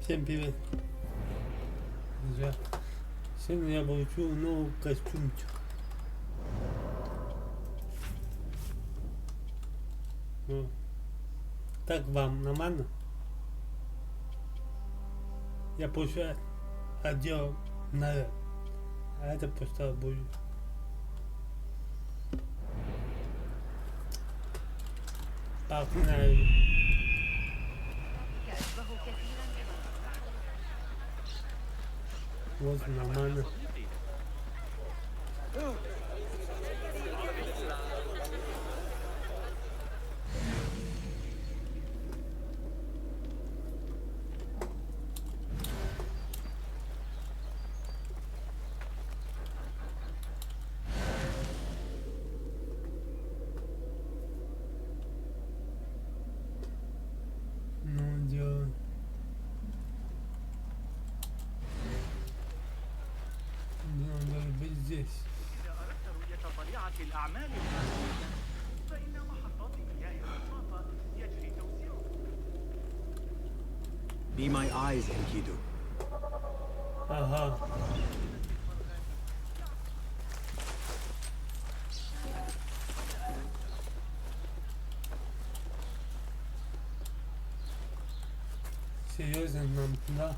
Всем привет, друзья. Сегодня я получу новый костюмчик. Ну, так вам нормально? Я просто одел наряд, а это просто будет. Погнали. Вот нормально. Ну, делаем. Надо быть здесь. إذا أردت رؤية طبيعة الأعمال الحقيقية فإن محطات مياه المصافى يجري توسيعها. Be my eyes, Enkidu. Ага. Серьезно нам туда?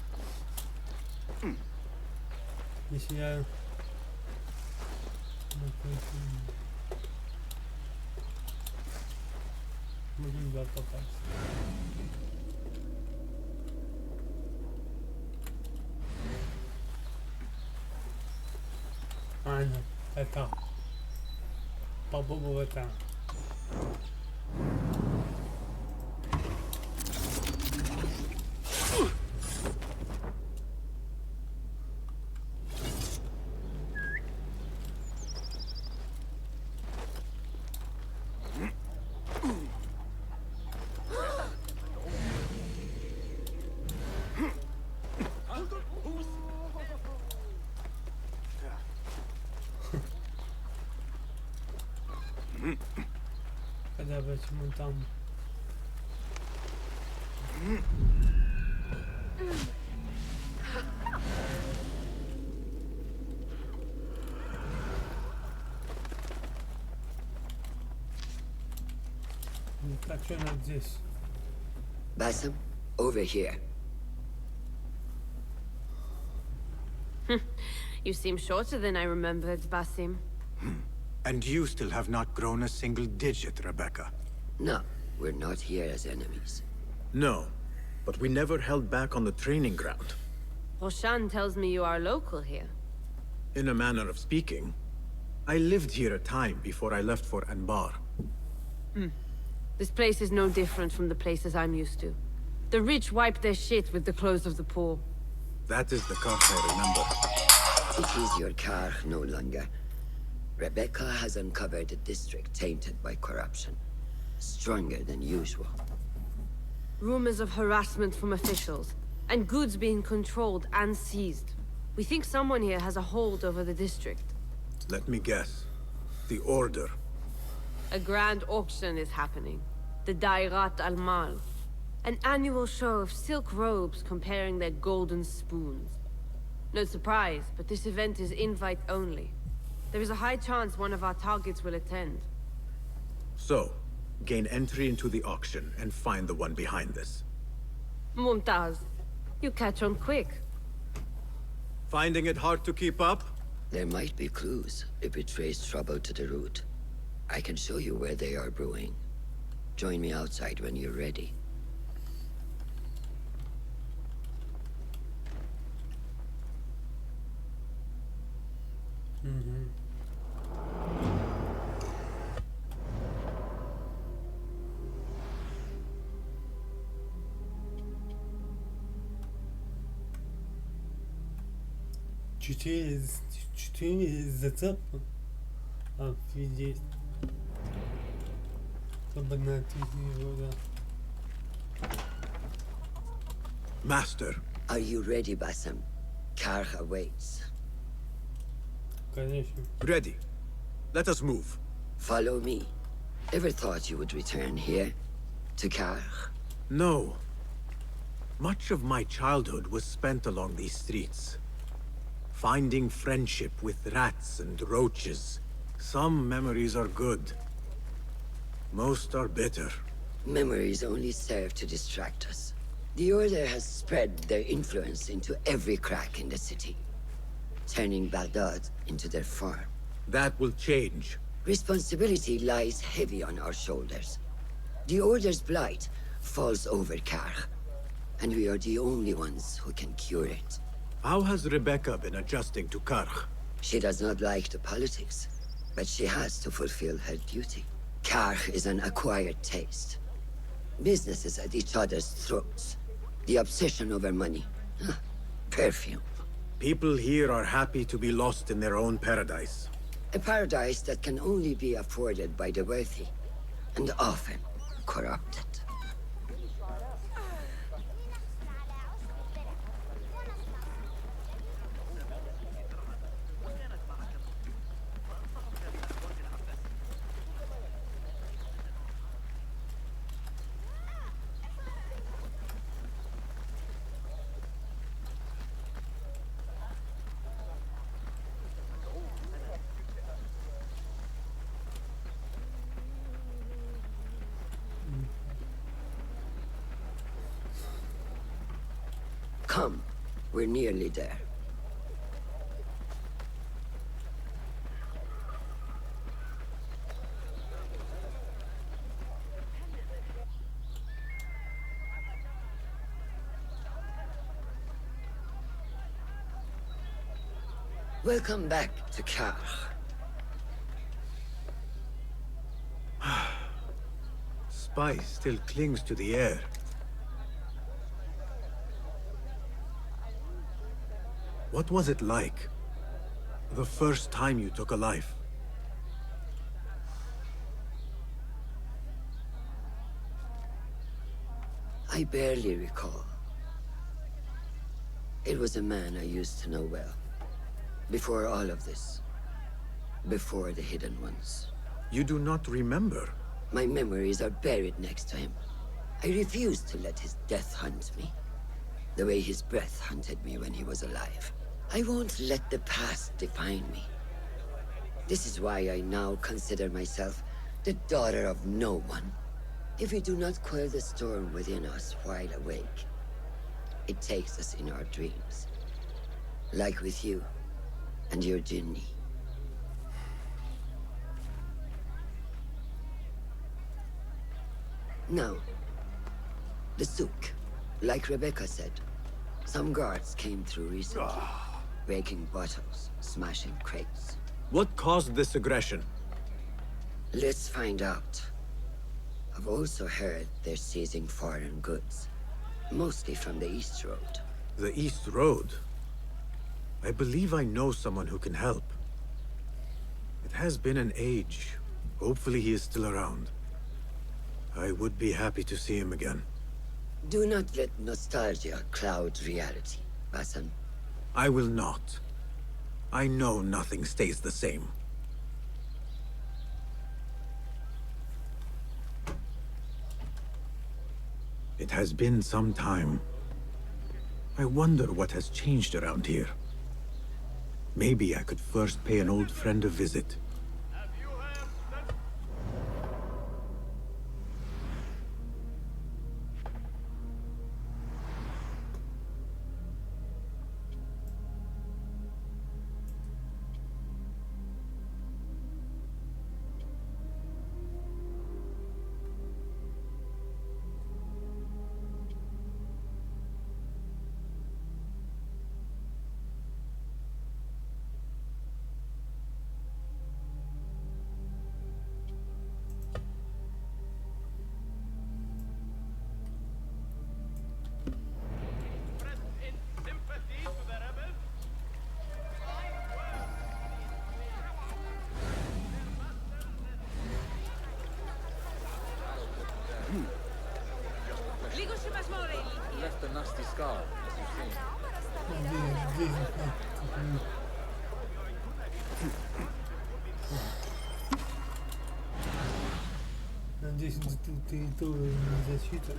Если я... Можем туда попасть. А, нет, это. Попробуй это. Когда почему там? Так что надо здесь? Basim, over here. You seem shorter than I remembered, Basim. And you still have not grown a single digit, Rebecca. No, we're not here as enemies. No, but we never held back on the training ground. Roshan tells me you are local here. In a manner of speaking, I lived here a time before I left for Anbar. This place is no different from the places I'm used to. The rich wipe their shit with the clothes of the poor. That is the Karth I remember. It is your car no longer. Rebecca has uncovered a district tainted by corruption. Stronger than usual. Rumors of harassment from officials, and goods being controlled and seized. We think someone here has a hold over the district. Let me guess. The Order. A grand auction is happening. The Dairat al-Mal. An annual show of silk robes comparing their golden spoons. No surprise, but this event is invite only. There is a high chance one of our targets will attend. So, gain entry into the auction and find the one behind this. Mumtaz, you catch on quick. Finding it hard to keep up? There might be clues if we trace trouble to the root. I can show you where they are brewing. Join me outside when you're ready. Четыре зацепа. Офигеть. Чтобы найти его, да. Master. Are you ready, Basim? Karch awaits. Конечно. Ready. Let us move. Follow me. Ever thought you would return here? To Karch? No. Much of my childhood was spent along these streets. Finding friendship with rats and roaches. Some memories are good. Most are bitter. Memories only serve to distract us. The Order has spread their influence into every crack in the city, turning Baghdad into their farm. That will change. Responsibility lies heavy on our shoulders. The Order's blight falls over Karkh, and we are the only ones who can cure it. How has Rebecca been adjusting to Karkh? She does not like the politics, but she has to fulfill her duty. Karkh is an acquired taste. Businesses at each other's throats. The obsession over money. Perfume. People here are happy to be lost in their own paradise. A paradise that can only be afforded by the wealthy, and often corrupted. Come, we're nearly there. Welcome back to Karkh. Spice still clings to the air. What was it like? The first time you took a life? I barely recall. It was a man I used to know well. Before all of this. Before the Hidden Ones. You do not remember? My memories are buried next to him. I refuse to let his death hunt me. The way his breath hunted me when he was alive. I won't let the past define me. This is why I now consider myself the daughter of no one. If we do not quell the storm within us while awake, it takes us in our dreams. Like with you and your Jinni. Now, the souk. Like Rebecca said, some guards came through recently. Breaking bottles, smashing crates. What caused this aggression? Let's find out. I've also heard they're seizing foreign goods. Mostly from the East Road. The East Road? I believe I know someone who can help. It has been an age. Hopefully he is still around. I would be happy to see him again. Do not let nostalgia cloud reality, Basan. I will not. I know nothing stays the same. It has been some time. I wonder what has changed around here. Maybe I could first pay an old friend a visit. Left a nasty scar, as you've seen. Надеюсь, тут и то защита.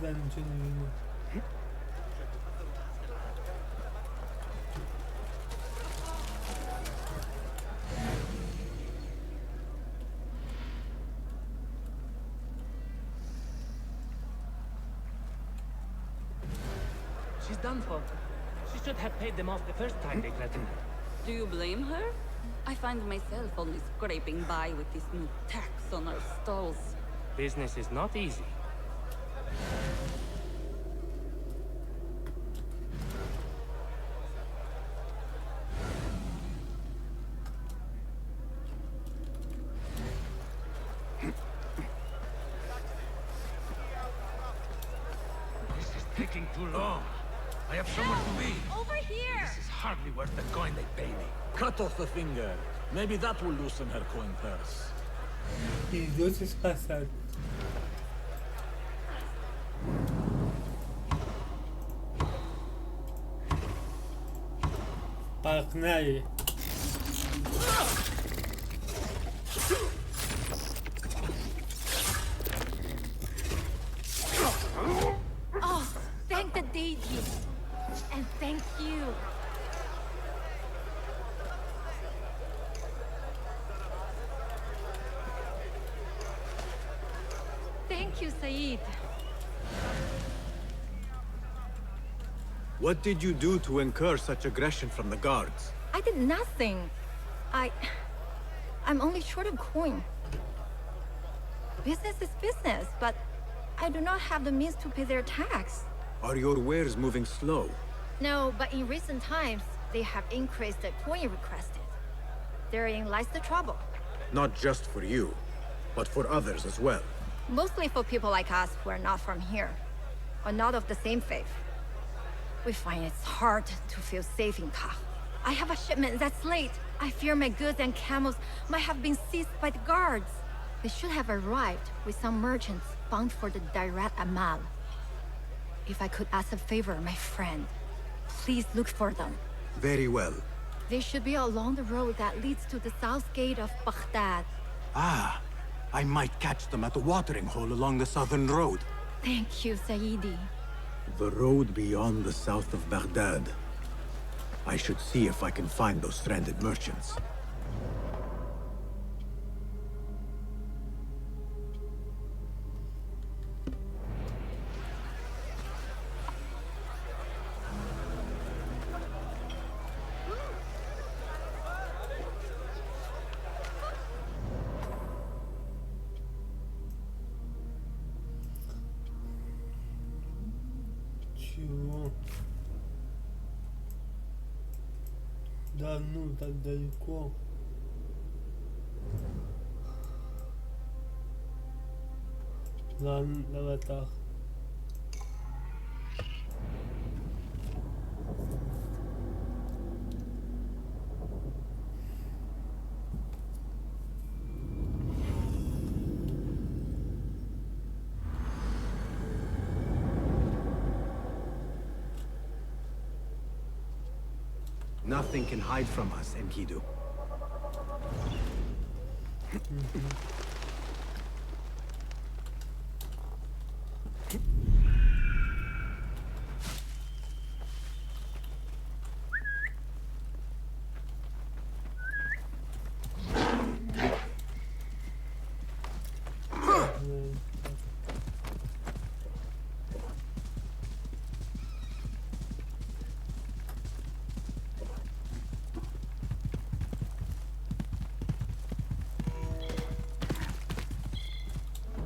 Да ничего не видно. She's done for. She should have paid them off the first time they threatened her. Do you blame her? I find myself only scraping by with this new tax on our stalls. Business is not easy. This is taking too long. I have somewhere to be. Over here! This is hardly worth the coin they pay me. Cut off the finger. Maybe that will loosen her coin purse. И идёт спасать. Погнали. Oh, thank the deities. And thank you. Thank you, Said. What did you do to incur such aggression from the guards? I did nothing. I'm only short of coin. Business is business, but I do not have the means to pay their tax. Are your wares moving slow? No, but in recent times, they have increased the coin requested. Therein lies the trouble. Not just for you, but for others as well. Mostly for people like us who are not from here, or not of the same faith. We find it's hard to feel safe in Kah. I have a shipment that's late. I fear my goods and camels might have been seized by the guards. They should have arrived with some merchants bound for the Dairat Amal. If I could ask a favor, my friend, please look for them. Very well. They should be along the road that leads to the south gate of Baghdad. Ah, I might catch them at the watering hole along the southern road. Thank you, Saidi. The road beyond the south of Baghdad. I should see if I can find those stranded merchants. Чего? Да ну, так далеко. Ладно, давай так. Nothing can hide from us, Enkidu.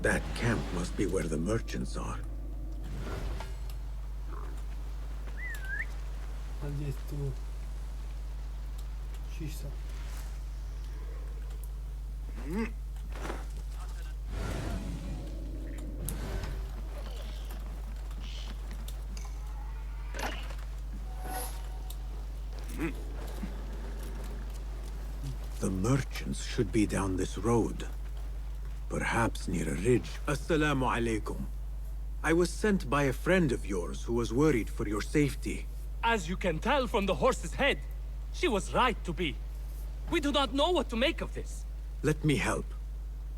That camp must be where the merchants are. А здесь тут чисто. The merchants should be down this road. Perhaps near a ridge. Assalamu alaikum. I was sent by a friend of yours who was worried for your safety. As you can tell from the horse's head, she was right to be. We do not know what to make of this. Let me help.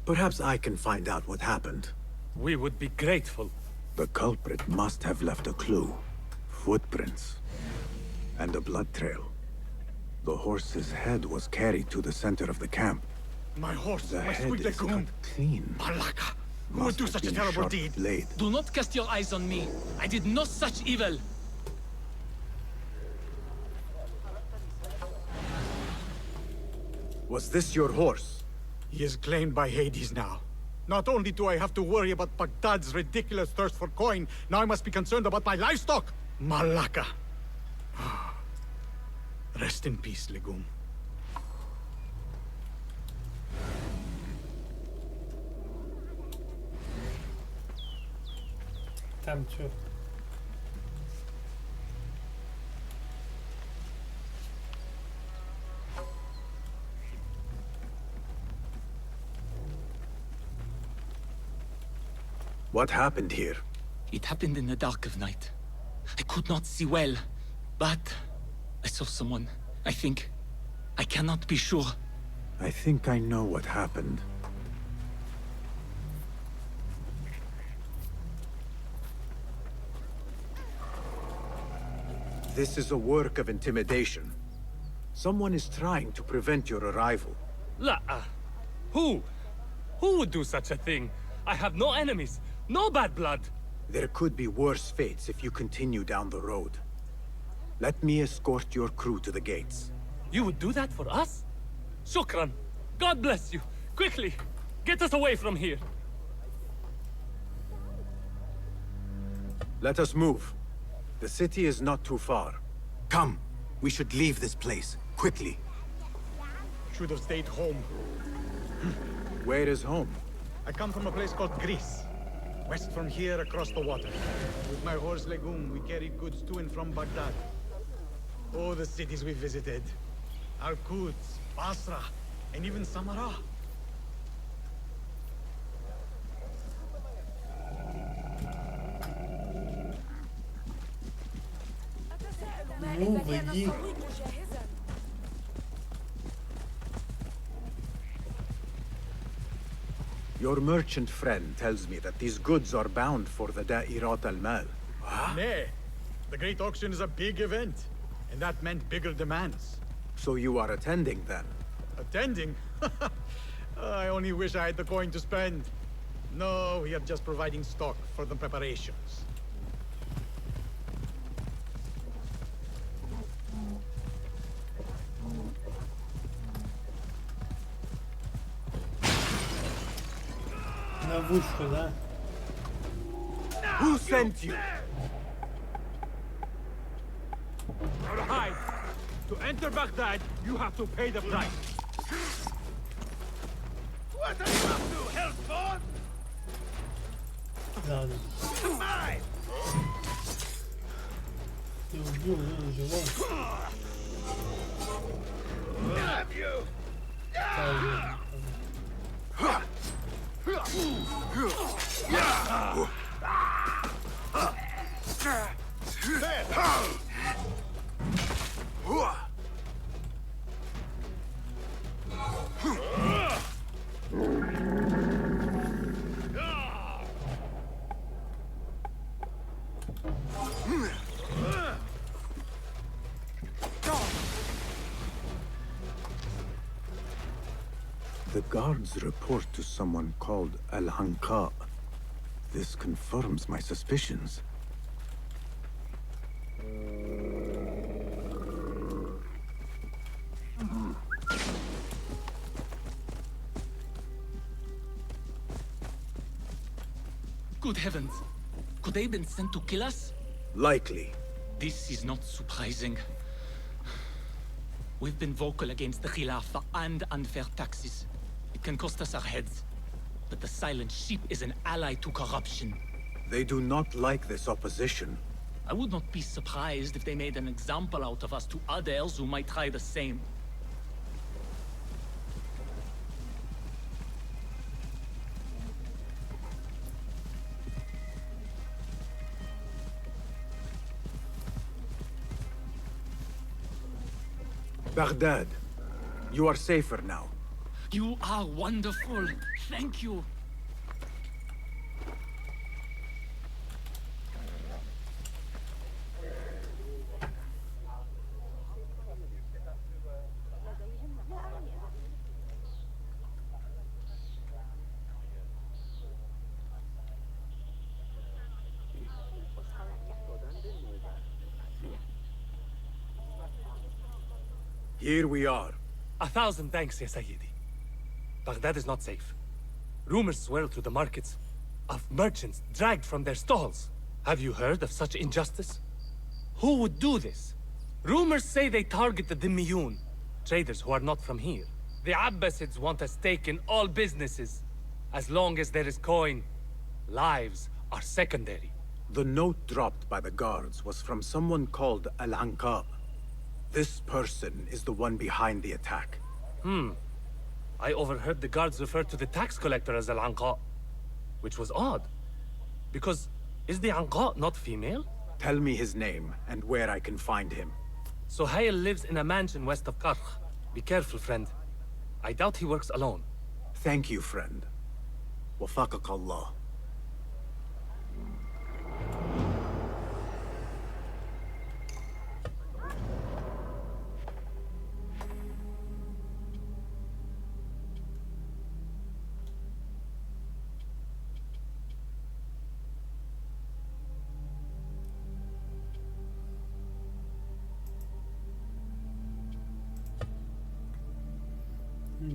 Perhaps I can find out what happened. We would be grateful. The culprit must have left a clue. Footprints. And a blood trail. The horse's head was carried to the center of the camp. My horse, The my head sweet is lagoon. cut clean. Malaka! Who would Must do have such a been terrible sharp deed? blade. Do not cast your eyes on me. I did no such evil. Was this your horse? He is claimed by Hades now. Not only do I have to worry about Baghdad's ridiculous thirst for coin, now I must be concerned about my livestock! Malaka! Rest in peace, Legume. Tam ciu. What happened here? It happened in the dark of night. I could not see well, but I saw someone. I think. I cannot be sure. I think I know what happened. This is a work of intimidation. Someone is trying to prevent your arrival. Who? Who would do such a thing? I have no enemies, no bad blood. There could be worse fates if you continue down the road. Let me escort your crew to the gates. You would do that for us? Shukran. God bless you. Quickly, get us away from here. Let us move. The city is not too far. Come. We should leave this place. Quickly. Should have stayed home. Where is home? I come from a place called Greece. West from here, across the water. With my horse Legume, we carried goods to and from Baghdad. Oh, the cities we visited. Al-Quds, Basra, and even Samarra. مو بيجي. Your merchant friend tells me that these goods are bound for the Da'irat al-Mal. Nay, the Great Auction is a big event, and that meant bigger demands. So you are attending then? Attending? I only wish I had the coin to spend. No, we are just providing stock for the preparations. Na wózku, da? Who sent you? Alright. To enter Baghdad, you have to pay the price. What are you up to, Hellspawn? Zaraz. Mine! Damn you! The guards report to someone called Al-Hanqa. This confirms my suspicions. Good heavens. Could they have been sent to kill us? Likely. This is not surprising. We've been vocal against the Khilafah and unfair taxes. It can cost us our heads. But the Silent Sheep is an ally to corruption. They do not like this opposition. I would not be surprised if they made an example out of us to others who might try the same. Baghdad, you are safer now. You are wonderful. Thank you. Here we are. 1,000 thanks, Ya Sayyidi. Baghdad is not safe. Rumors swirl through the markets of merchants dragged from their stalls. Have you heard of such injustice? Who would do this? Rumors say they target the Dhimmiyun, traders who are not from here. The Abbasids want a stake in all businesses. As long as there is coin, lives are secondary. The note dropped by the guards was from someone called Al-Anqa. This person is the one behind the attack. I overheard the guards refer to the tax collector as Al-Anqa, which was odd. Because is the Anqa not female? Tell me his name and where I can find him. Suhail lives in a mansion west of Karkh. Be careful, friend. I doubt he works alone. Thank you, friend. Wafaqak Allah.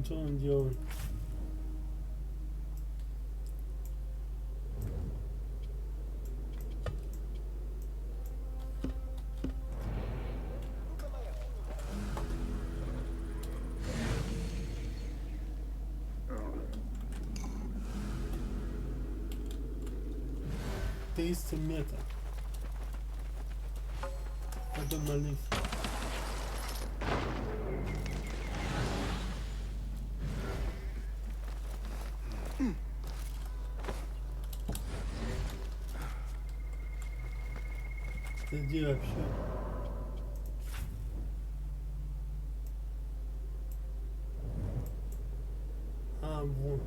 Что он делает? Триста метров. Потом молись. Ты где вообще? А, вот.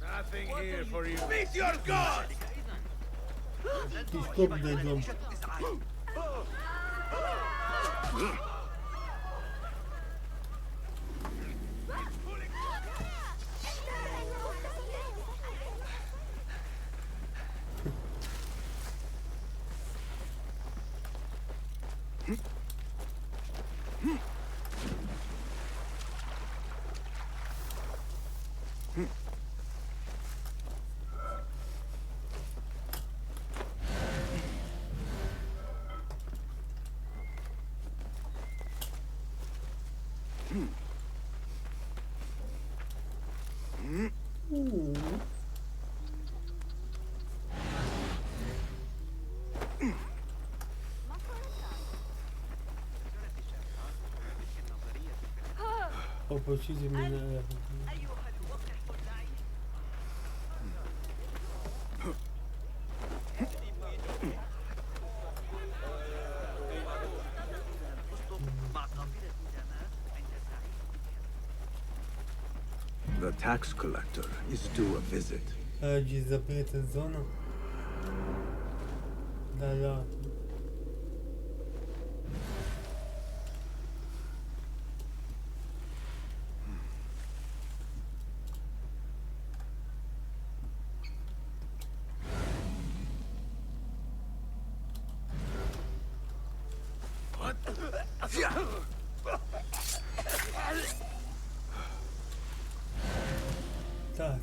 Nothing here for you. Meet your god! Пешком дойдем. Попустите меня. The tax collector is due a visit. Здесь запретная зона. Да. Так.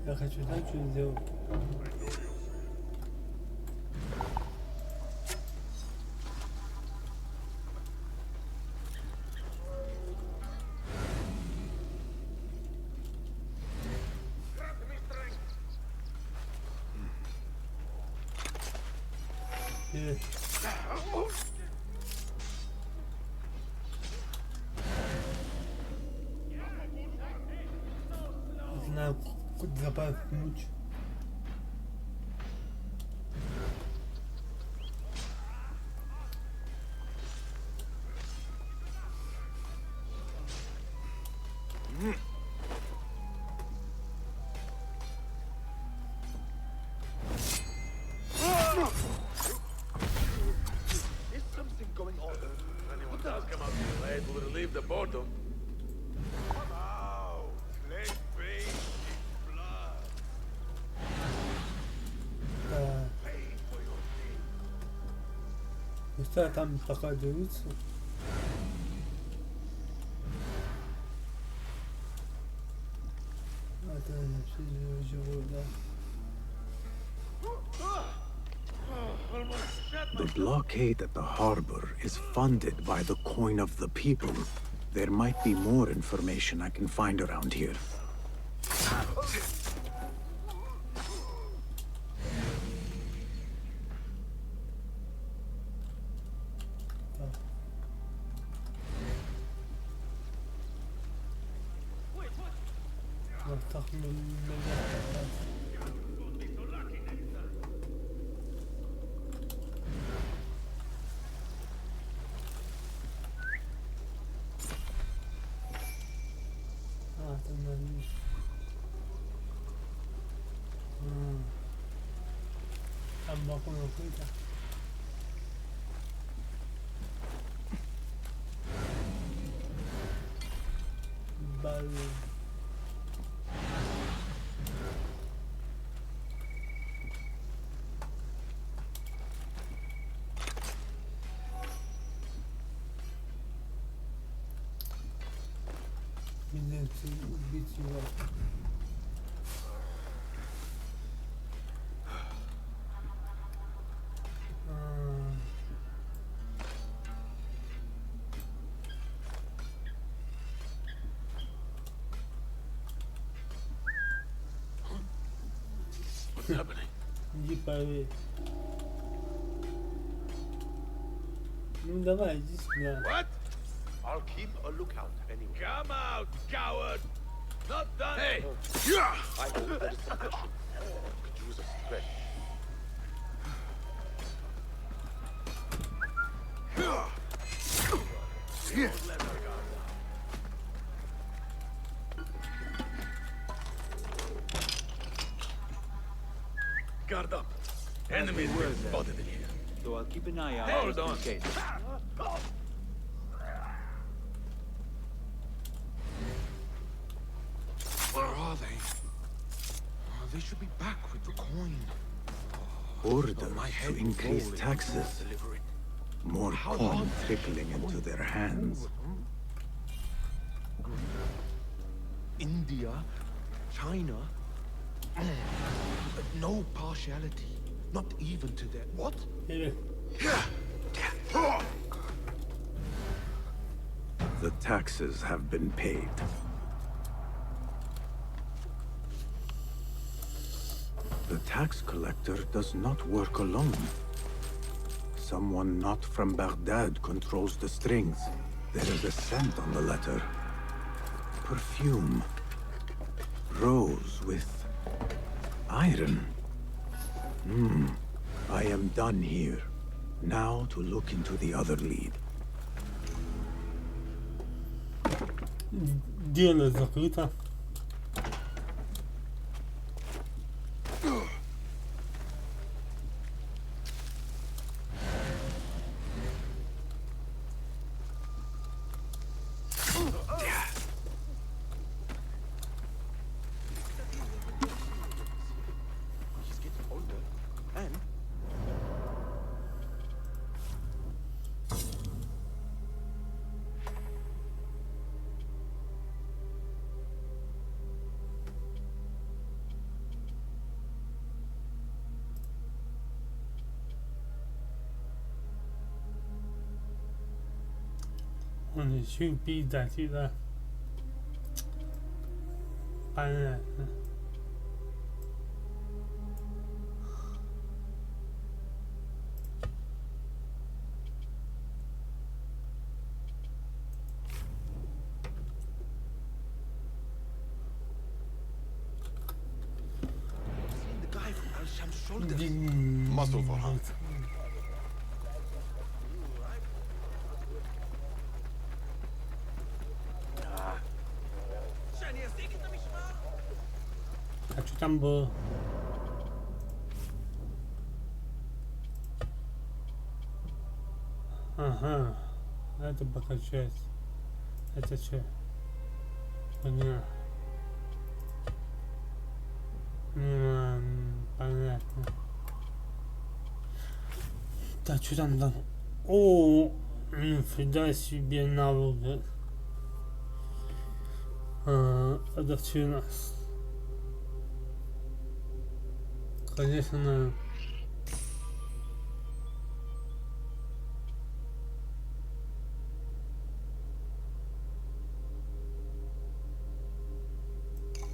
Я хочу знать, что сделать. Знаю, куда добавить ключ. Пусть там пока даются. Это вообще живой, да. The blockade at the harbor is funded by the coin of the people. There might be more information I can find around here. Убить его. What's happening? Иди поверь. Ну давай, иди сюда. What? I'll keep a lookout anyway. Come out, coward! Not done. Hey! I hope there is some action. Could use a stretch. Guard up. Enemies were spotted in here. So I'll keep an eye out. Hold on. Case. Where are they? They should be back with the coin. Order to increase taxes. More coin trickling into their hands. India, China. No partiality. Not even to their... What? The taxes have been paid. The tax collector does not work alone. Someone not from Baghdad controls the strings. There is a scent on the letter. Perfume. Rose with iron. I am done here. Now to look into the other lead. Дело закрыто. He's getting older, and...你去逼仔去了，搬人。Seen the guy from Al-Sham's shoulders. Muzzle for her. А что там было? Ага, это пока часть. Это что? Понятно. Понятно. Да, что там? О, нифига себе навык. Адаптивно. Конечно.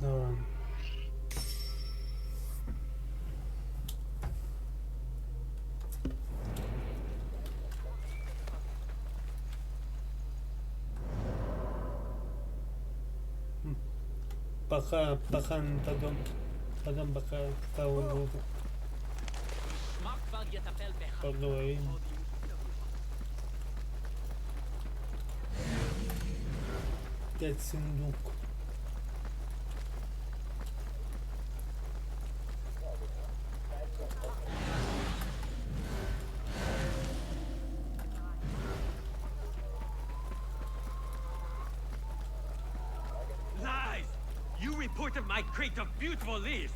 Давай. Пока потом пока того буду поговорим. Пять сундук. Lies! You reported my crate of beautiful leaves!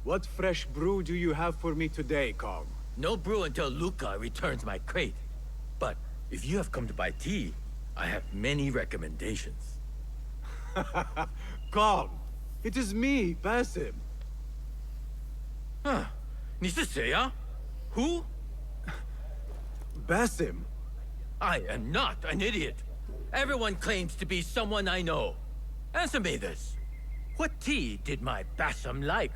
What fresh brew do you have for me today, Kong? No brew until Luca returns my crate. But if you have come to buy tea, I have many recommendations. Kong! It is me, Basim. Huh. 你是谁啊? Who? Basim? I am not an idiot. Everyone claims to be someone I know. Answer me this. What tea did my Basim like?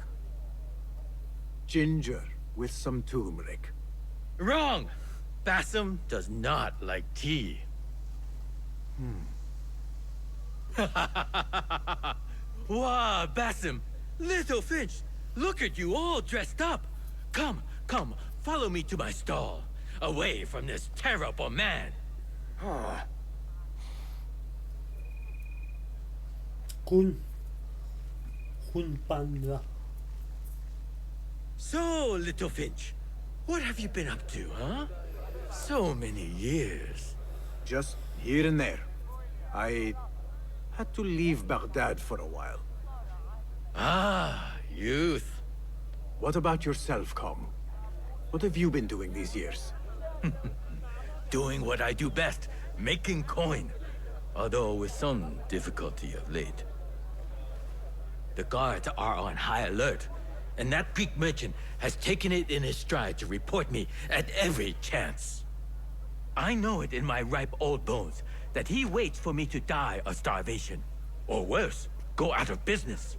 Ginger with some turmeric. Wrong! Basim does not like tea. Wow, Basim! Little Finch! Look at you all dressed up! Come, follow me to my stall. Away from this terrible man. Kun panda. So, Little Finch, what have you been up to, huh? So many years. Just here and there. I had to leave Baghdad for a while. Ah, youth. What about yourself, Kong? What have you been doing these years? Doing what I do best, making coin. Although with some difficulty of late. The guards are on high alert, and that Greek merchant has taken it in his stride to report me at every chance. I know it in my ripe old bones that he waits for me to die of starvation. Or worse, go out of business.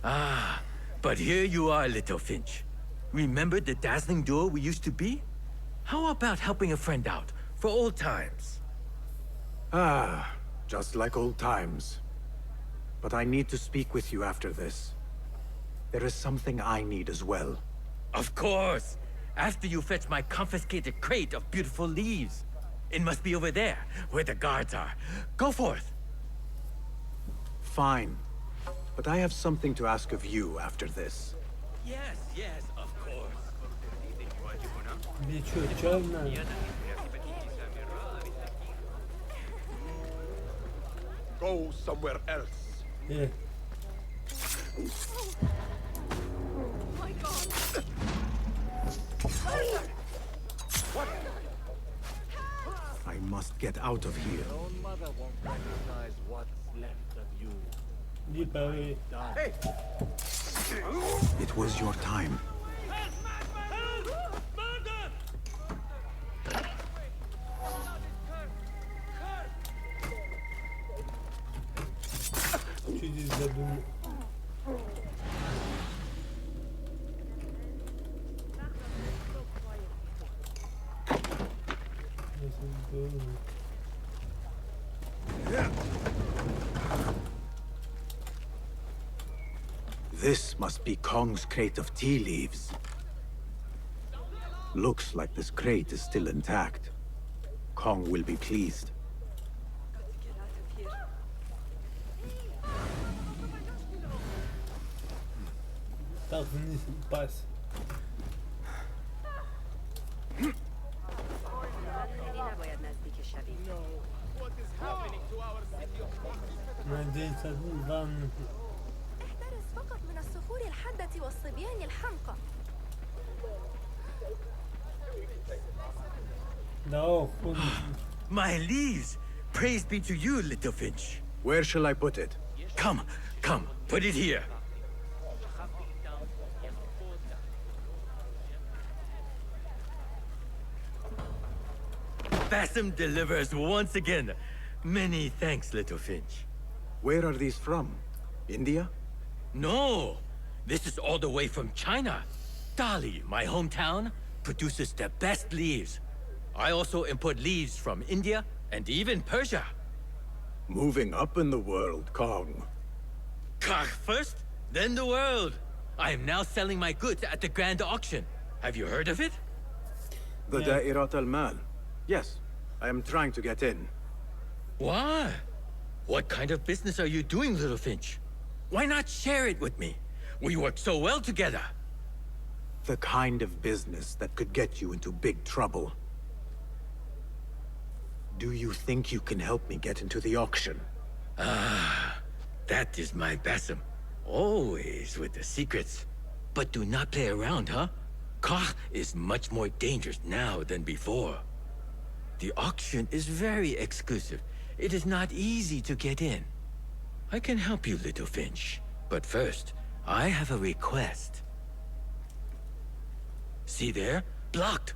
Ah, but here you are, Little Finch. Remember the dazzling duo we used to be? How about helping a friend out, for old times? Ah, just like old times. But I need to speak with you after this. There is something I need as well. Of course! After you fetch my confiscated crate of beautiful leaves. It must be over there, where the guards are. Go forth! Fine. But I have something to ask of you after this. Yes, of course. Go somewhere else. Yeah. My God! I must get out of here. Your own mother won't recognize what's left of you. Hey! It was your time. Чуть задумал. This must be Kong's crate of tea leaves. Looks like this crate is still intact. Kong will be pleased. Так, вниз пас. Надеюсь, один главный. احترس فقط من الصخور الحادة والصبيان الحمقى. No. My leaves! Praise be to you, little Finch. Where shall I put it? Come, come, put it here. Bassam delivers once again. Many thanks, little Finch. Where are these from? India? No! This is all the way from China. Dali, my hometown, produces the best leaves. I also import leaves from India and even Persia. Moving up in the world, Kong. Kah first, then the world. I am now selling my goods at the grand auction. Have you heard of it? The Da'irat al-Mal. Yes, I am trying to get in. Why? What kind of business are you doing, little Finch? Why not share it with me? We work so well together. The kind of business that could get you into big trouble. Do you think you can help me get into the auction? Ah, that is my Bassam. Always with the secrets. But do not play around, huh? Kah is much more dangerous now than before. The auction is very exclusive. It is not easy to get in. I can help you, little Finch. But first, I have a request. See there? Blocked.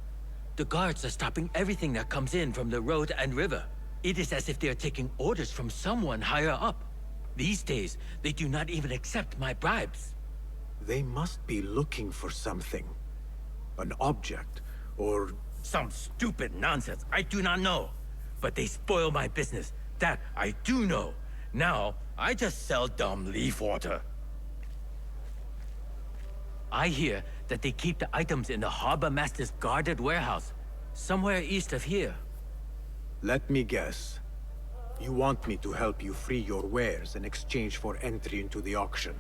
The guards are stopping everything that comes in from the road and river. It is as if they are taking orders from someone higher up. These days, they do not even accept my bribes. They must be looking for something. An object, or... Some stupid nonsense. I do not know. But they spoil my business. That I do know. Now, I just sell dumb leaf water. I hear that they keep the items in the harbor master's guarded warehouse, somewhere east of here. Let me guess. You want me to help you free your wares in exchange for entry into the auction.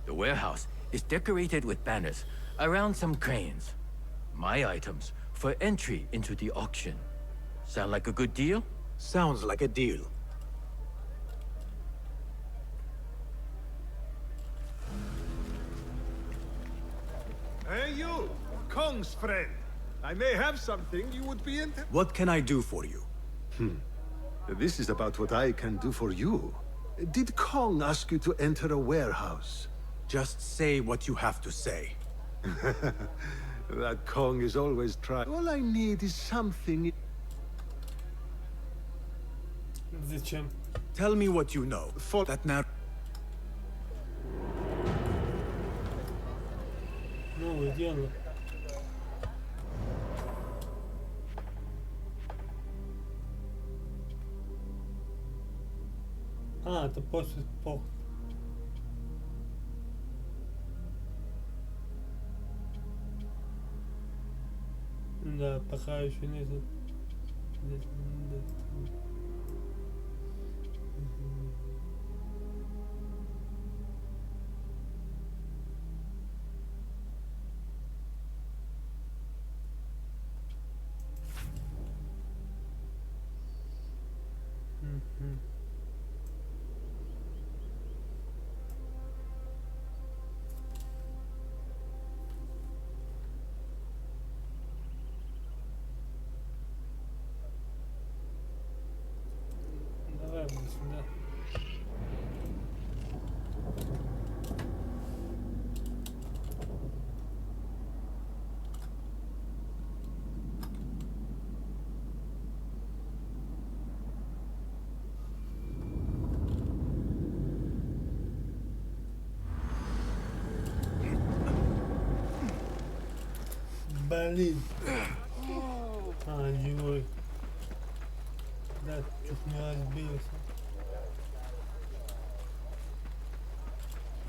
The warehouse is decorated with banners around some cranes. My items for entry into the auction. Sound like a good deal? Sounds like a deal. Hey you, Kong's friend. I may have something you would be interested. What can I do for you? This is about what I can do for you. Did Kong ask you to enter a warehouse? Just say what you have to say. That Kong is always trying. All I need is something. Зачем? Tell me what you know. For that now. Ну, где она? А, это после поход. Да, пока еще нет. Давай вот сюда. Блин. А, живой. Да, чуть не разбился.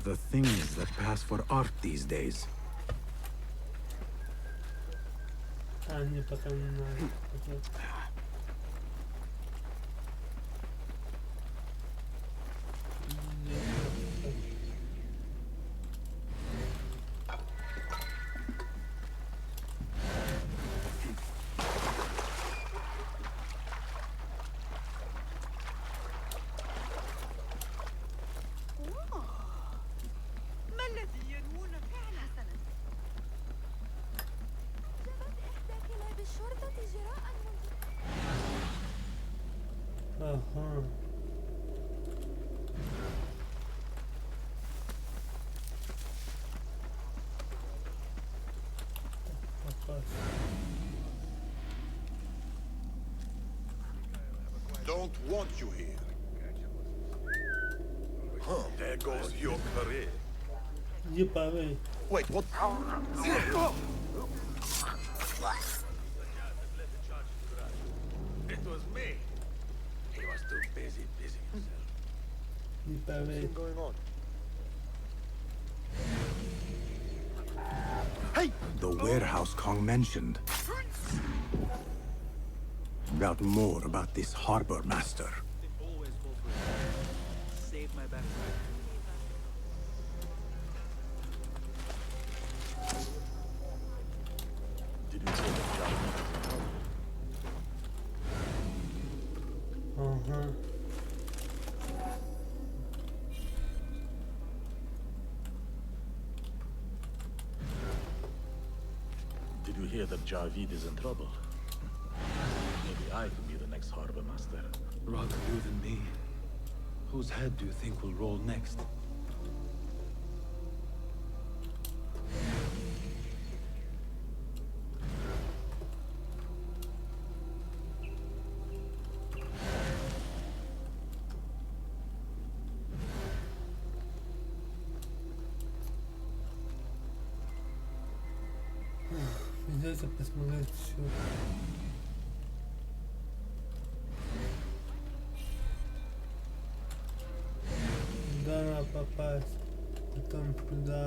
The things that pass for art these days. А, не, пока не надо. Ага. Don't want you here. Huh, there goes your career. Иди повей. Wait, what? It was me. He was too busy himself. Иди повей. What's going on? Hey! The warehouse Kong mentioned. Got more about this harbor master. Always go for it. Save my backside. Did you see the job? Ага. Did you hear that Javid is in trouble? Maybe I could be the next harbor master. Rather you than me. Whose head do you think will roll next? Придется посмотреть все. Куда надо попасть? Потом туда.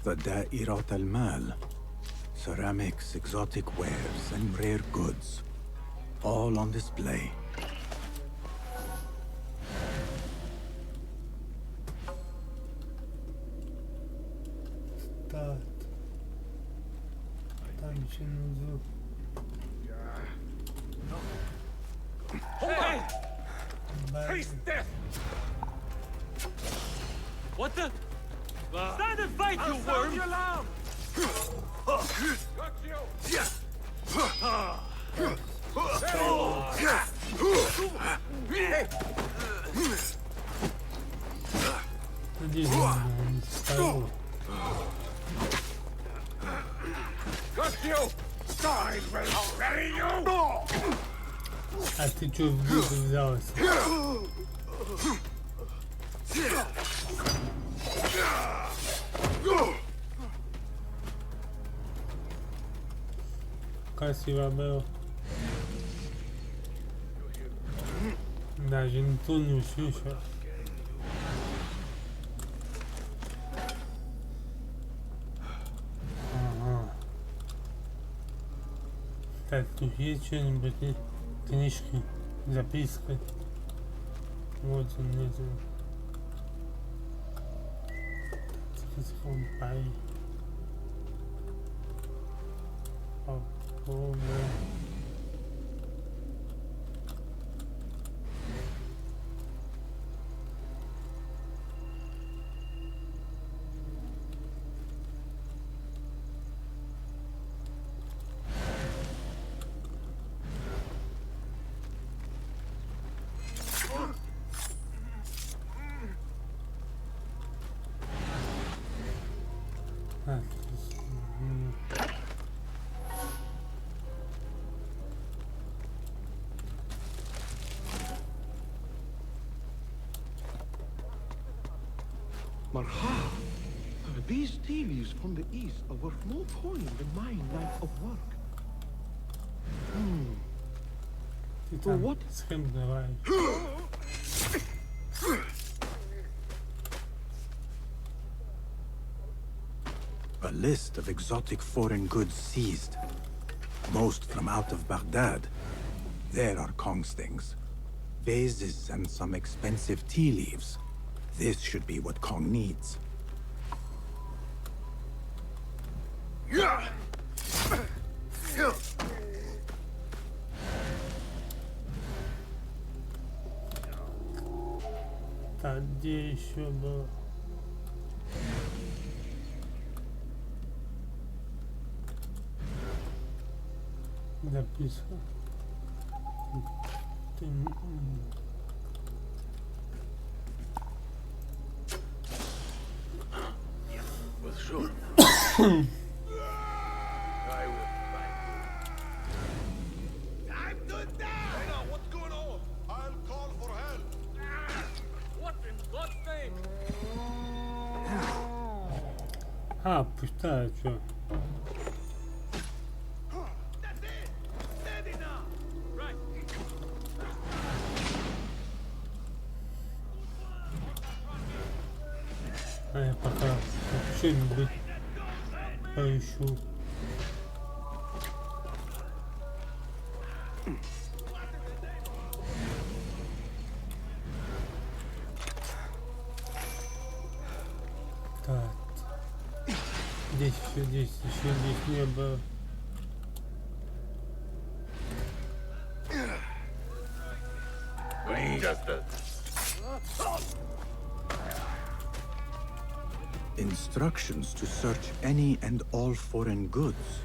The Da'irat al-Mal. Ceramics, exotic wares, and rare goods. All on display. Так. Там еще внизу. Hey! Бай. Face death! What the? Stand and fight, you worm! Your alarm! Got you! Надеюсь, он не встал. Got you! I will bury you! А ты чё в битву взялся? Красиво было. Даже никто не услышал. Ага. Так, тут есть что-нибудь? Книжки, записка. Вот он, нет. Он пай. Попробуем. Marha, these tea leaves from the east are worth more coin than my night of work. For what? A list of exotic foreign goods seized. Most from out of Baghdad. There are Kong's things. Vases and some expensive tea leaves. This should be what Kong needs. Где еще было? Записка. Was sure. I will find you. Time to die! Hey now, what's going on? I'll call for help. What in God's name? А, пустая, чё? That's it! Steady now! Right. А я пока что-нибудь поищу. Так. Здесь еще здесь не было. Winchester. Instructions to search any and all foreign goods.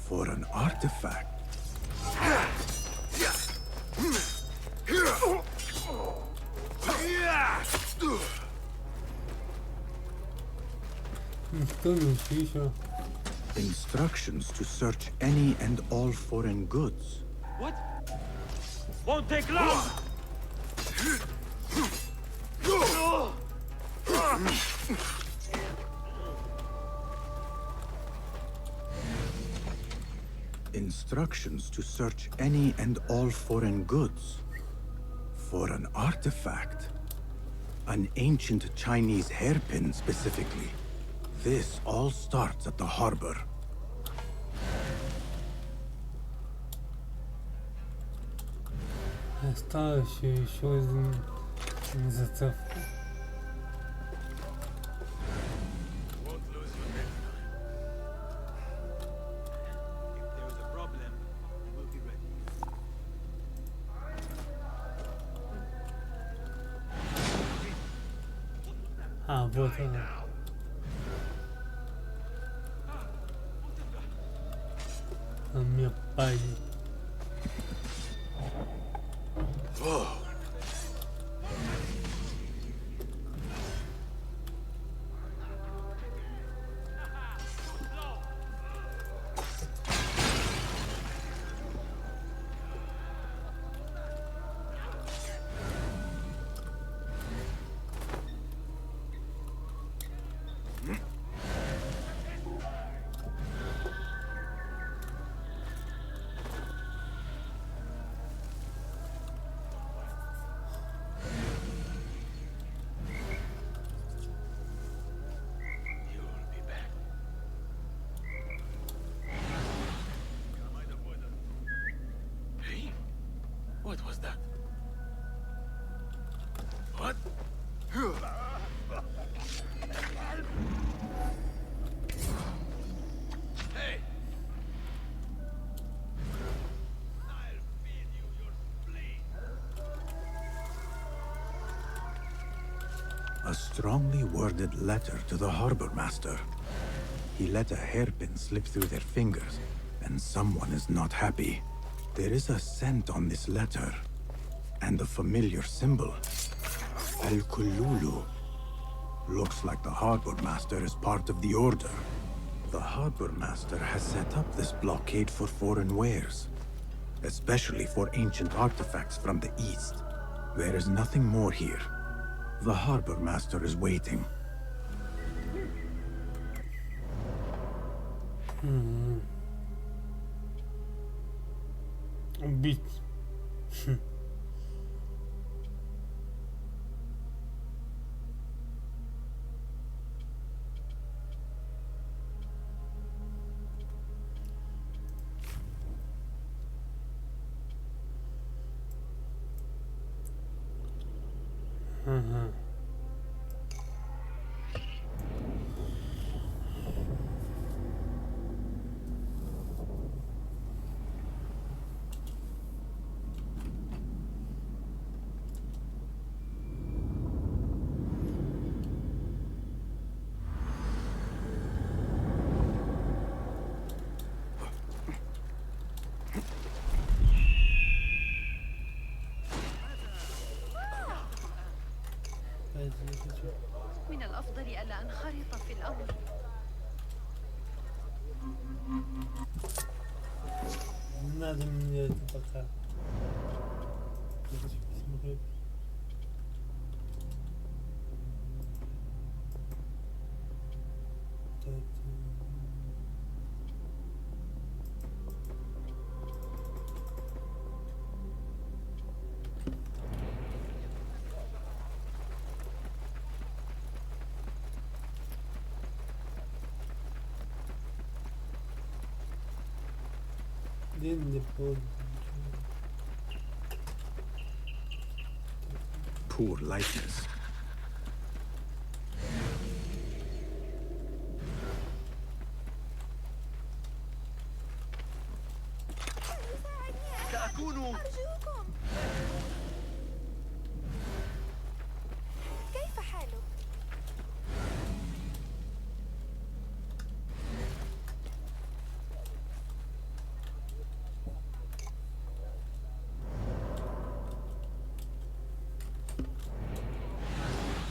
For an artifact. Никто не услышал. Instructions to search any and all foreign goods. What? Won't take long! Instructions to search any and all foreign goods. For an artifact. An ancient Chinese hairpin specifically. This all starts at the harbor. Осталось еще один зацепка. Won't lose you next time. If there is a problem, we'll be ready. А, вот она. Он мне палит. What was that? What? Hey! I'll feed you your spleen. A strongly worded letter to the harbor master. He let a hairpin slip through their fingers, and someone is not happy. There is a scent on this letter, and a familiar symbol. Al-Kululu. Looks like the harbor master is part of the order. The harbor master has set up this blockade for foreign wares, especially for ancient artifacts from the east. There is nothing more here. The harbor master is waiting. Убить. Ага. من الأفضل ألا أنخرط في الأمر. لازم نتبقى. Poor likeness. سأكون أرجوكم. كيف حالك؟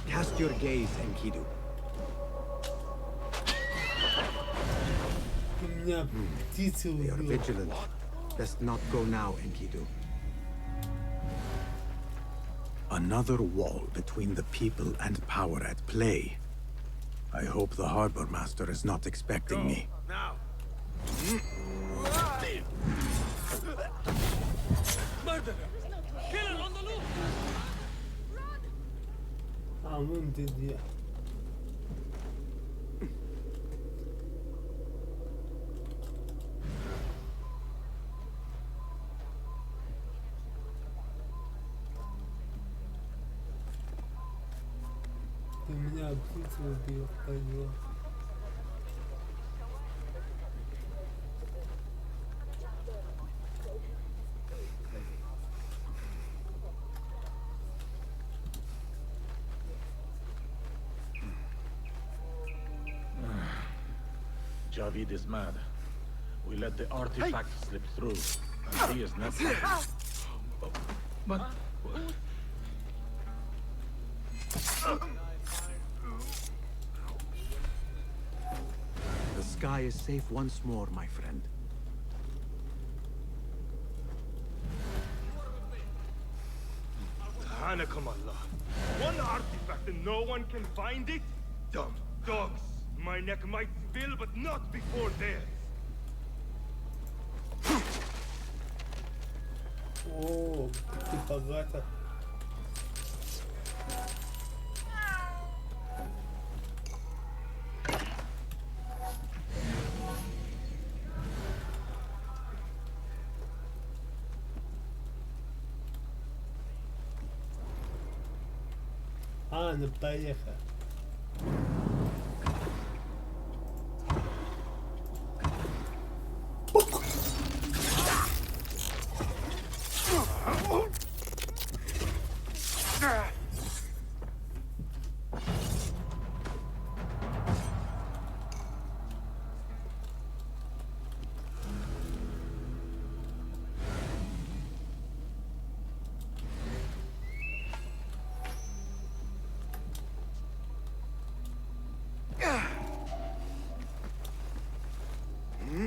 Cast your gaze, Enkidu. They are vigilant. Best not go now, Enkidu. Another wall between the people and power at play. I hope the harbor master is not expecting me. now. Murderer! Killer on the loose! Aman dedi ya. Ты меня птицу убил, поняла. Javid is mad. We let the artifact slip through. And he is not happy. But... The sky is safe once more, my friend. Subhanakum Allah. One artifact and no one can find it? Dumb dogs. My neck might spill, but not before theirs. Oh, ты богата. Ну поехали.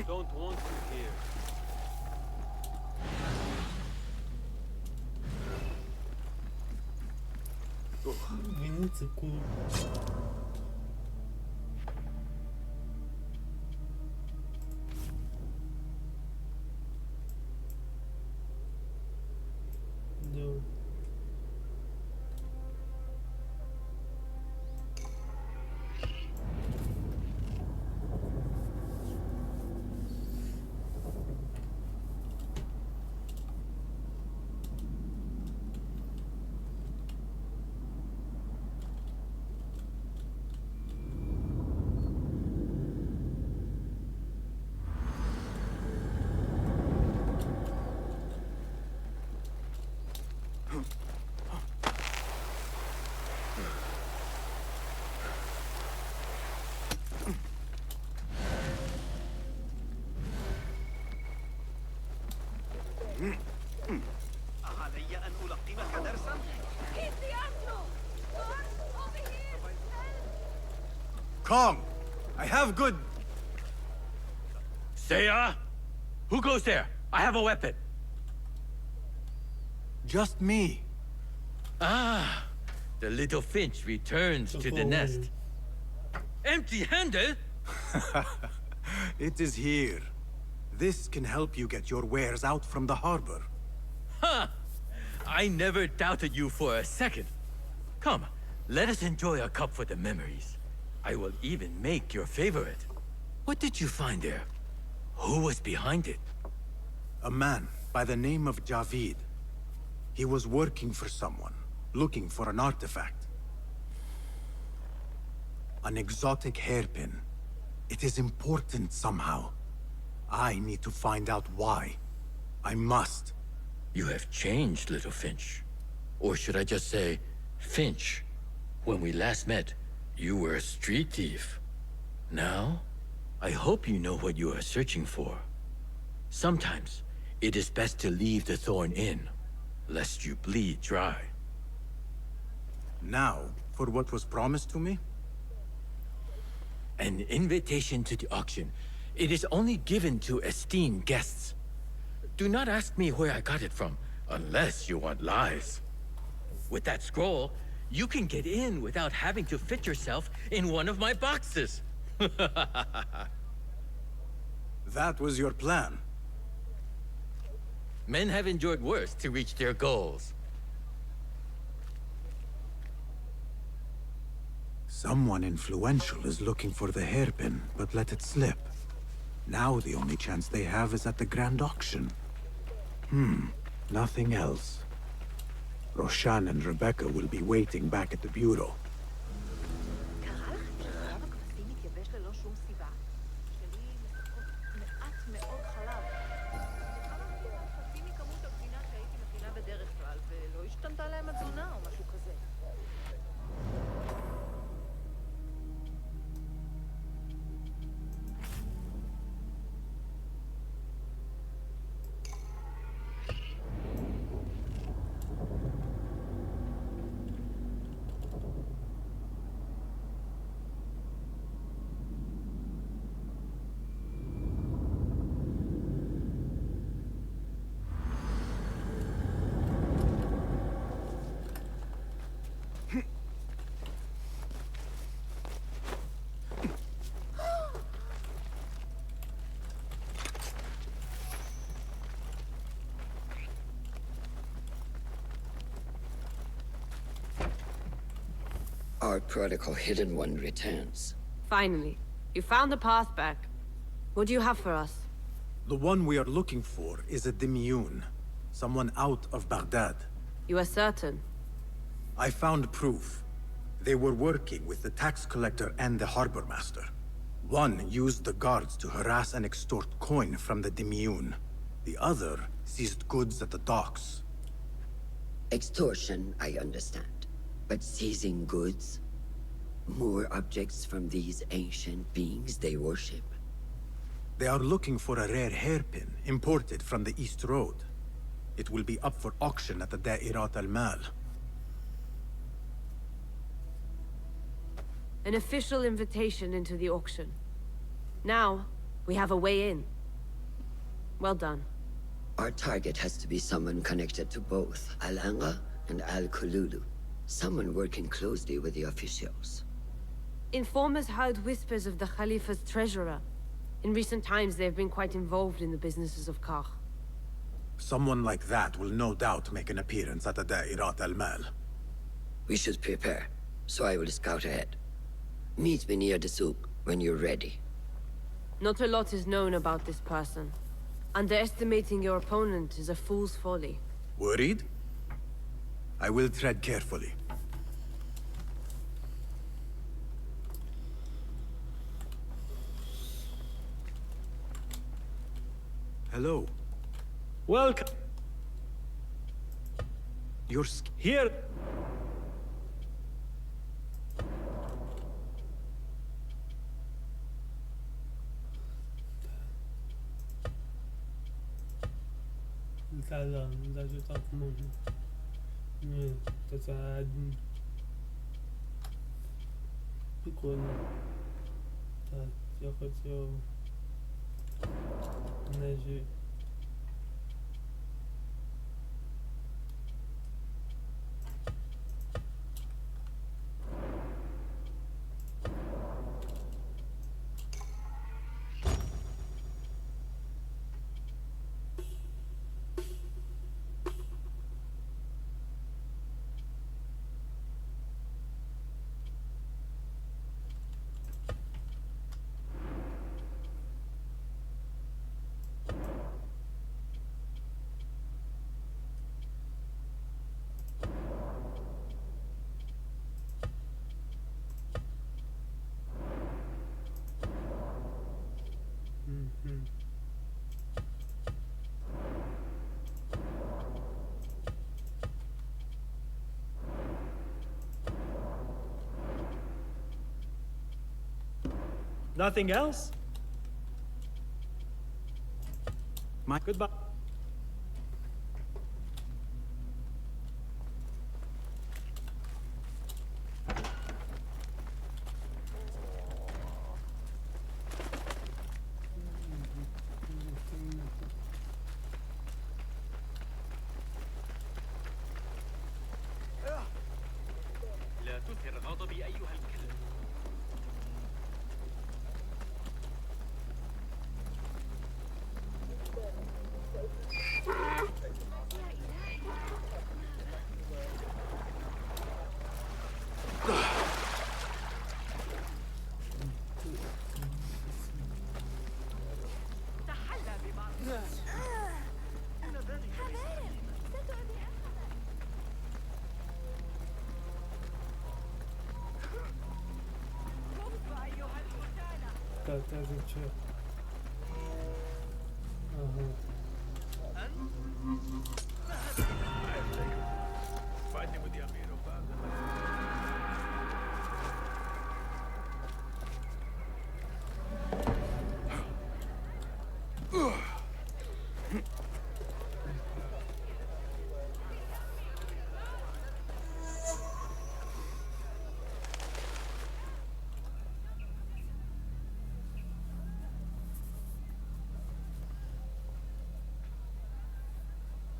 Don't want you here. Винится кул. Да. Kong! I have good... Seiya? Who goes there? I have a weapon. Just me. Ah, the little finch returns to the nest. Empty-handed? It is here. This can help you get your wares out from the harbor. Ha! I never doubted you for a second. Come, let us enjoy a cup for the memories. I will even make your favorite. What did you find there? Who was behind it? A man by the name of Javid. He was working for someone, looking for an artifact. An exotic hairpin. It is important somehow. I need to find out why. I must. You have changed, little Finch. Or should I just say, Finch? When we last met, you were a street thief. Now, I hope you know what you are searching for. Sometimes, it is best to leave the thorn in, lest you bleed dry. Now, for what was promised to me? An invitation to the auction. It is only given to esteemed guests. Do not ask me where I got it from, unless you want lies. With that scroll, you can get in without having to fit yourself in one of my boxes. That was your plan. Men have endured worse to reach their goals. Someone influential is looking for the hairpin, but let it slip. Now the only chance they have is at the grand auction. Nothing else. Roshan and Rebecca will be waiting back at the bureau. Our prodigal hidden one returns. Finally, you found the path back. What do you have for us? The one we are looking for is a Dimiyun. Someone out of Baghdad. You are certain? I found proof. They were working with the tax collector and the harbor master. One used the guards to harass and extort coin from the Dimiyun. The other seized goods at the docks. Extortion, I understand. But seizing goods? More objects from these ancient beings they worship? They are looking for a rare hairpin, imported from the East Road. It will be up for auction at the Da'irat al-Mal. An official invitation into the auction. Now, we have a way in. Well done. Our target has to be someone connected to both Al-Anga and Al-Kululu. Someone working closely with the officials. Informers heard whispers of the Khalifa's treasurer. In recent times, they have been quite involved in the businesses of Kah. Someone like that will no doubt make an appearance at the Da'irat al-Mal. We should prepare, so I will scout ahead. Meet me near the souk when you're ready. Not a lot is known about this person. Underestimating your opponent is a fool's folly. Worried? I will tread carefully. Hello. Welcome. You're here. لا جوتات مهم تساعدني بكل Так, я хотів нежі. Nothing else? Goodbye. لا تثر غضبي أيها الكلب. تحلى ببعض. إن ذلك Так, че? Ага. Fighting with the Amir of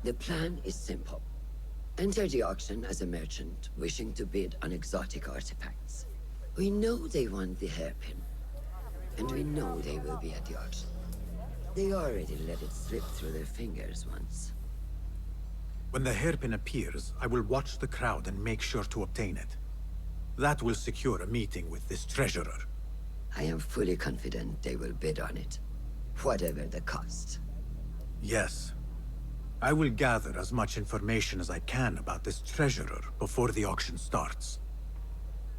The plan is simple. Enter the auction as a merchant wishing to bid on exotic artifacts. We know they want the hairpin, and we know they will be at the auction. They already let it slip through their fingers once. When the hairpin appears, I will watch the crowd and make sure to obtain it. That will secure a meeting with this treasurer. I am fully confident they will bid on it, whatever the cost. Yes. I will gather as much information as I can about this treasurer before the auction starts.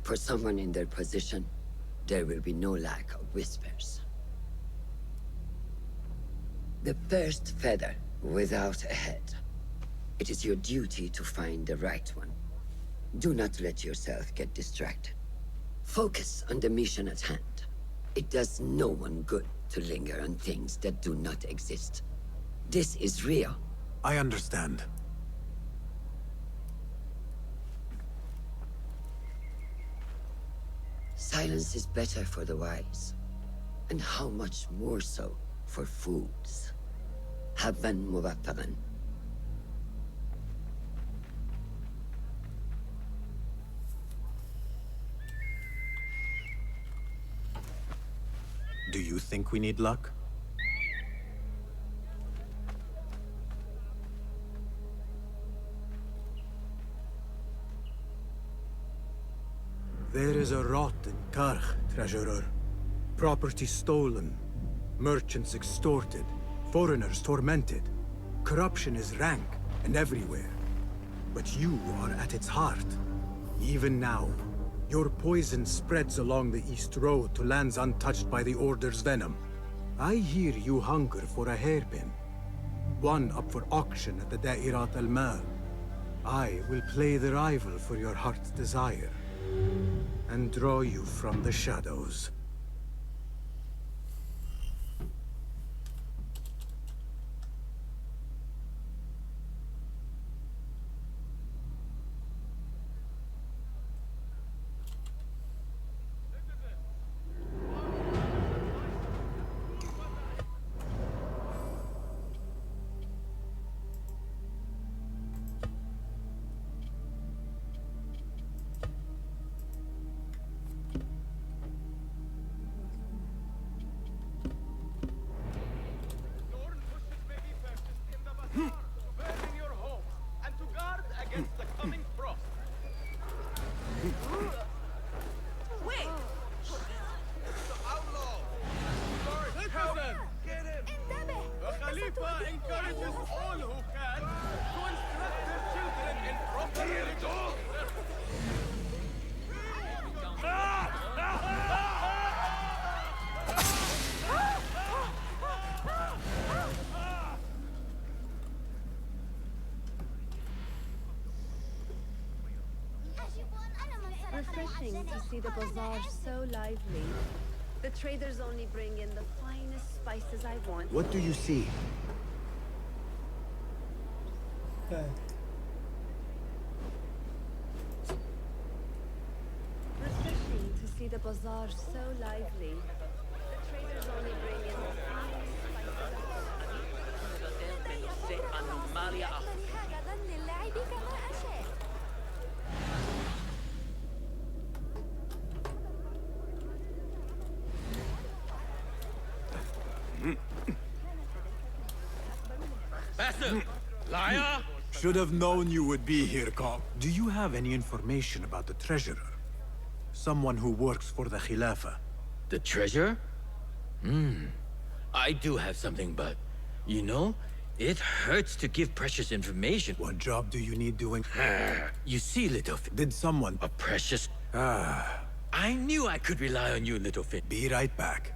For someone in their position, there will be no lack of whispers. The first feather without a head. It is your duty to find the right one. Do not let yourself get distracted. Focus on the mission at hand. It does no one good to linger on things that do not exist. This is real. I understand. Silence is better for the wise. And how much more so for fools. حبا موفقا. Do you think we need luck? There is a rot in Karch, treasurer. Property stolen, merchants extorted, foreigners tormented. Corruption is rank and everywhere. But you are at its heart. Even now, your poison spreads along the East Road to lands untouched by the Order's venom. I hear you hunger for a hairpin. One up for auction at the Da'irat al-Mal. I will play the rival for your heart's desire. And draw you from the shadows. Refreshing to see the bazaar so lively. The traders only bring in the finest spices I want. What do you see? Refreshing to see the bazaar so lively. The traders only bring in the finest spices I want. Bastard! Liar! Should have known you would be here, Kong. Do you have any information about the treasurer? Someone who works for the Khilafah. The treasure? I do have something, but... You know, it hurts to give precious information. What job do you need doing? You see, Littlefinger. Did someone... A precious... I knew I could rely on you, Littlefinger. Be right back.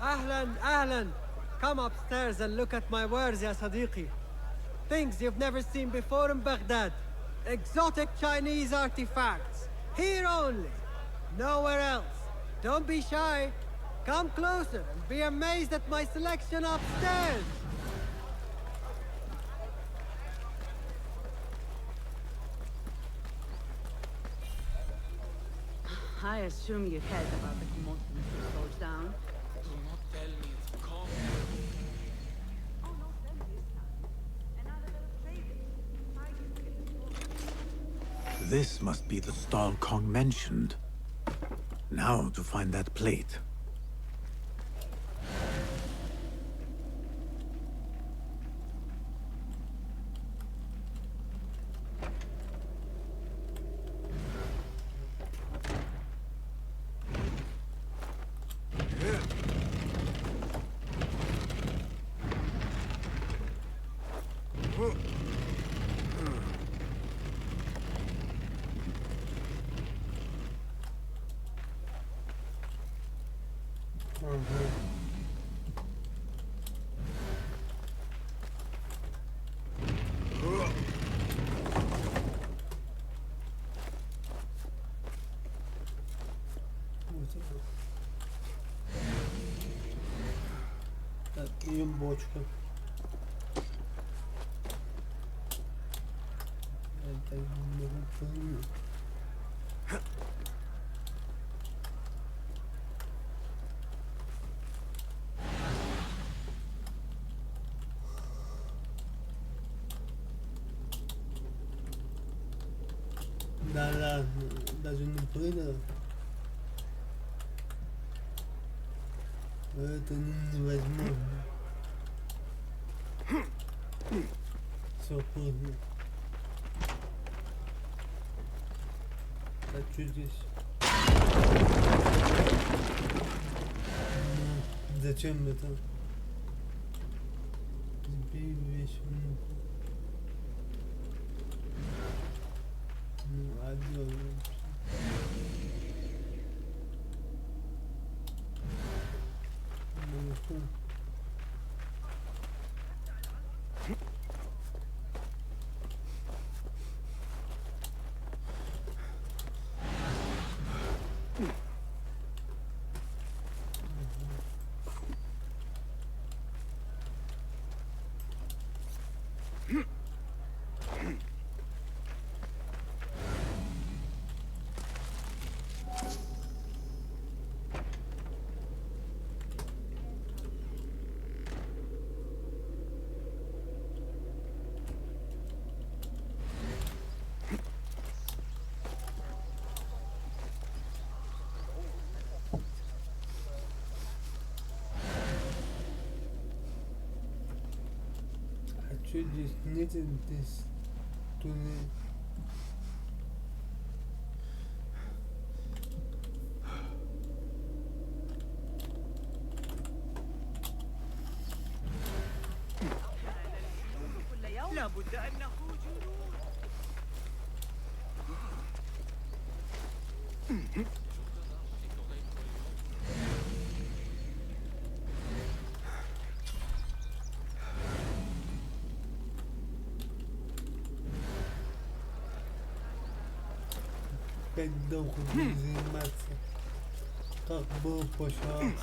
Ahlan, ahlan. Come upstairs and look at my wares, ya Sadiqi. Things you've never seen before in Baghdad. Exotic Chinese artifacts. Here only. Nowhere else. Don't be shy. Come closer and be amazed at my selection upstairs. I assume you heard about the commotion that goes down. Do not tell me it's Kong. This must be the stall Kong mentioned. Now to find that plate. Так, и бочка. Это не выполню. Да ладно, даже не прыгал. Это невозможно. Все поздно. А что здесь? Ну, зачем это? Сбей вещь внутрь. Ну, отдел. Что здесь нет здесь туннель? لابد أنه جنون. Będą chodzić macy. Tak było posiąść.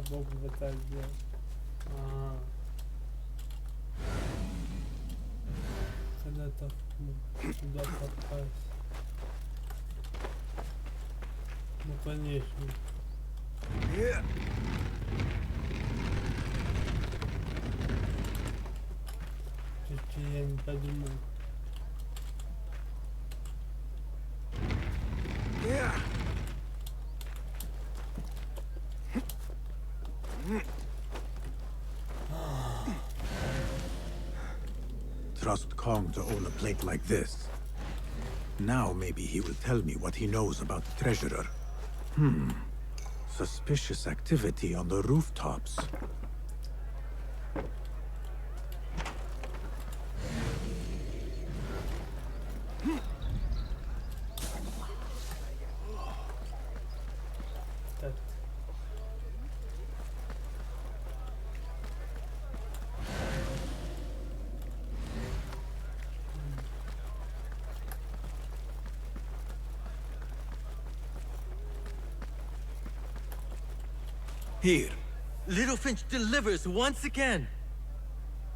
Bom botar aqui. Cadê tá do rapaz? Ну конечно. Чуть-чуть я не подумал. Trust Kong to own a plate like this. Now maybe he will tell me what he knows about the treasurer. Suspicious activity on the rooftops. Here, Little Finch delivers once again.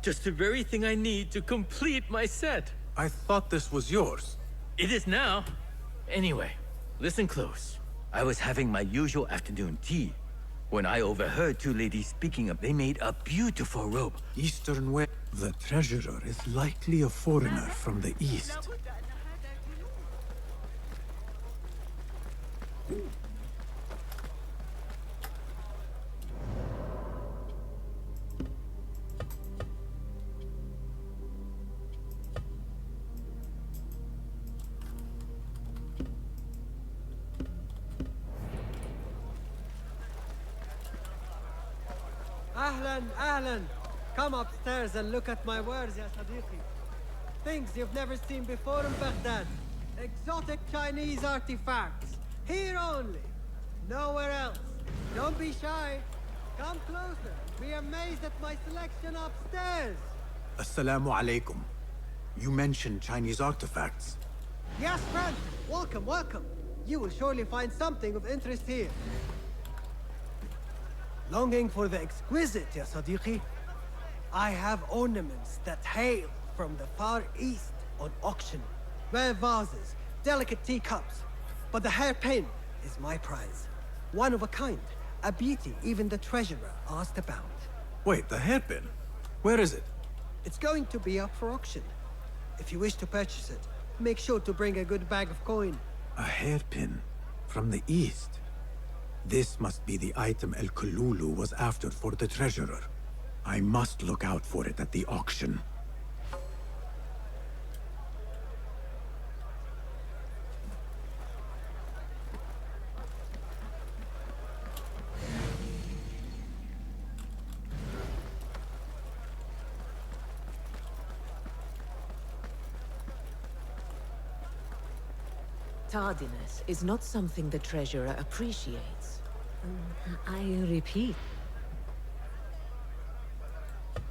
Just the very thing I need to complete my set. I thought this was yours. It is now. Anyway, listen close. I was having my usual afternoon tea when I overheard two ladies speaking of they made a beautiful robe. Eastern way. The treasurer is likely a foreigner from the east. Ahlan, ahlan. Come upstairs and look at my wares, ya Sadiqi. Things you've never seen before in Baghdad. Exotic Chinese artifacts. Here only. Nowhere else. Don't be shy. Come closer. Be amazed at my selection upstairs. Assalamu alaikum. You mentioned Chinese artifacts. Yes, friend. Welcome, welcome. You will surely find something of interest here. Longing for the exquisite, ya Sadiqi? I have ornaments that hail from the Far East on auction. Rare vases, delicate teacups. But the hairpin is my prize. One of a kind. A beauty even the treasurer asked about. Wait, the hairpin? Where is it? It's going to be up for auction. If you wish to purchase it, make sure to bring a good bag of coin. A hairpin from the east. This must be the item El Kululu was after for the treasurer. I must look out for it at the auction. Tardiness is not something the treasurer appreciates. I repeat.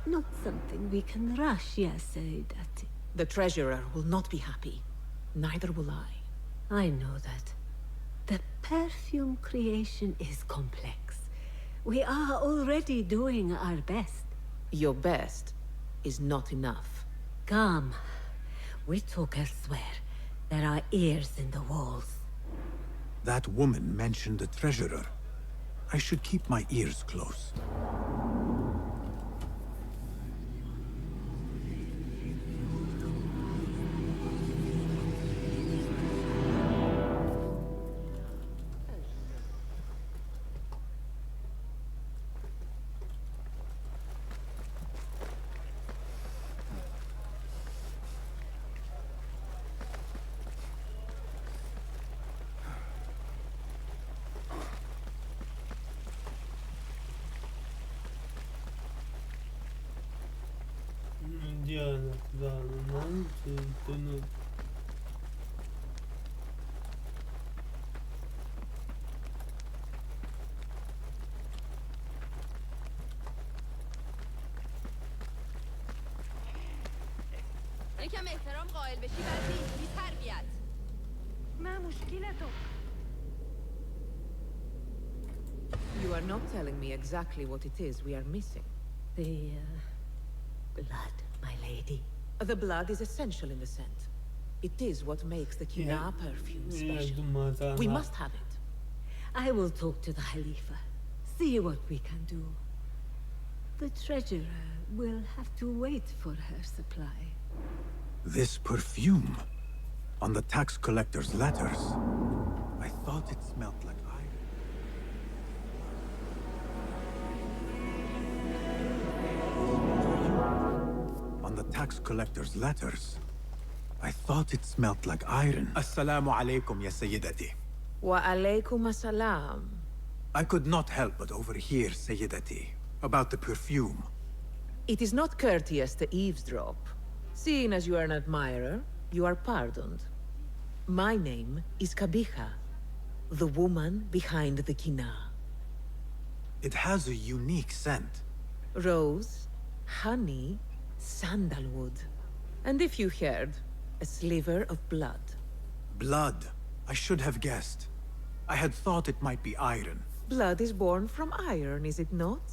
Not something we can rush, yes, Saidati. The treasurer will not be happy. Neither will I. I know that. The perfume creation is complex. We are already doing our best. Your best is not enough. Come. We talk elsewhere. There are ears in the walls. That woman mentioned the treasurer. I should keep my ears closed. Диана, да, нам тут. یکم احترام قائل بشی بد نیست. بی تربیت. ما مشکلتو؟ You are not telling me exactly what it is we are missing. The blood, my lady. The blood is essential in the scent. It is what makes the Kina perfume special. We must have it. I will talk to the Khalifa. See what we can do. The treasurer will have to wait for her supply. This perfume. On the tax collector's letters. I thought it smelled like iron. On the tax collector's letters. I thought it smelled like iron. Assalamu alaikum, ya Sayyidati. Wa alaykum assalam. I could not help but overhear, Sayyidati, about the perfume. It is not courteous to eavesdrop. Seeing as you are an admirer, you are pardoned. My name is Kabiha, the woman behind the Kina. It has a unique scent. Rose, honey, sandalwood. And if you heard, a sliver of blood. Blood. I should have guessed. I had thought it might be iron. Blood is born from iron, is it not?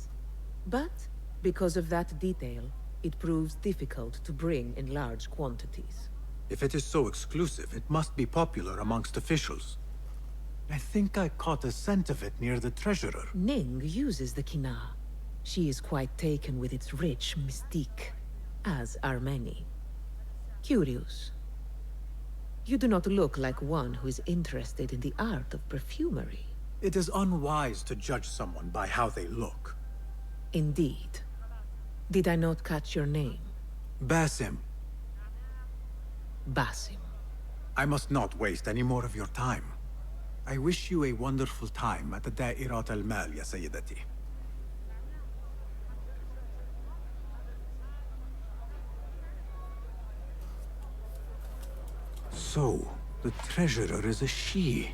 But, because of that detail, it proves difficult to bring in large quantities. If it is so exclusive, it must be popular amongst officials. I think I caught a scent of it near the treasurer. Ning uses the Kina. She is quite taken with its rich mystique, as are many. Curious. You do not look like one who is interested in the art of perfumery. It is unwise to judge someone by how they look. Indeed. Did I not catch your name? Basim. Basim. I must not waste any more of your time. I wish you a wonderful time at the Da'irat al-Mal, ya Sayyidati. So, the treasurer is a she,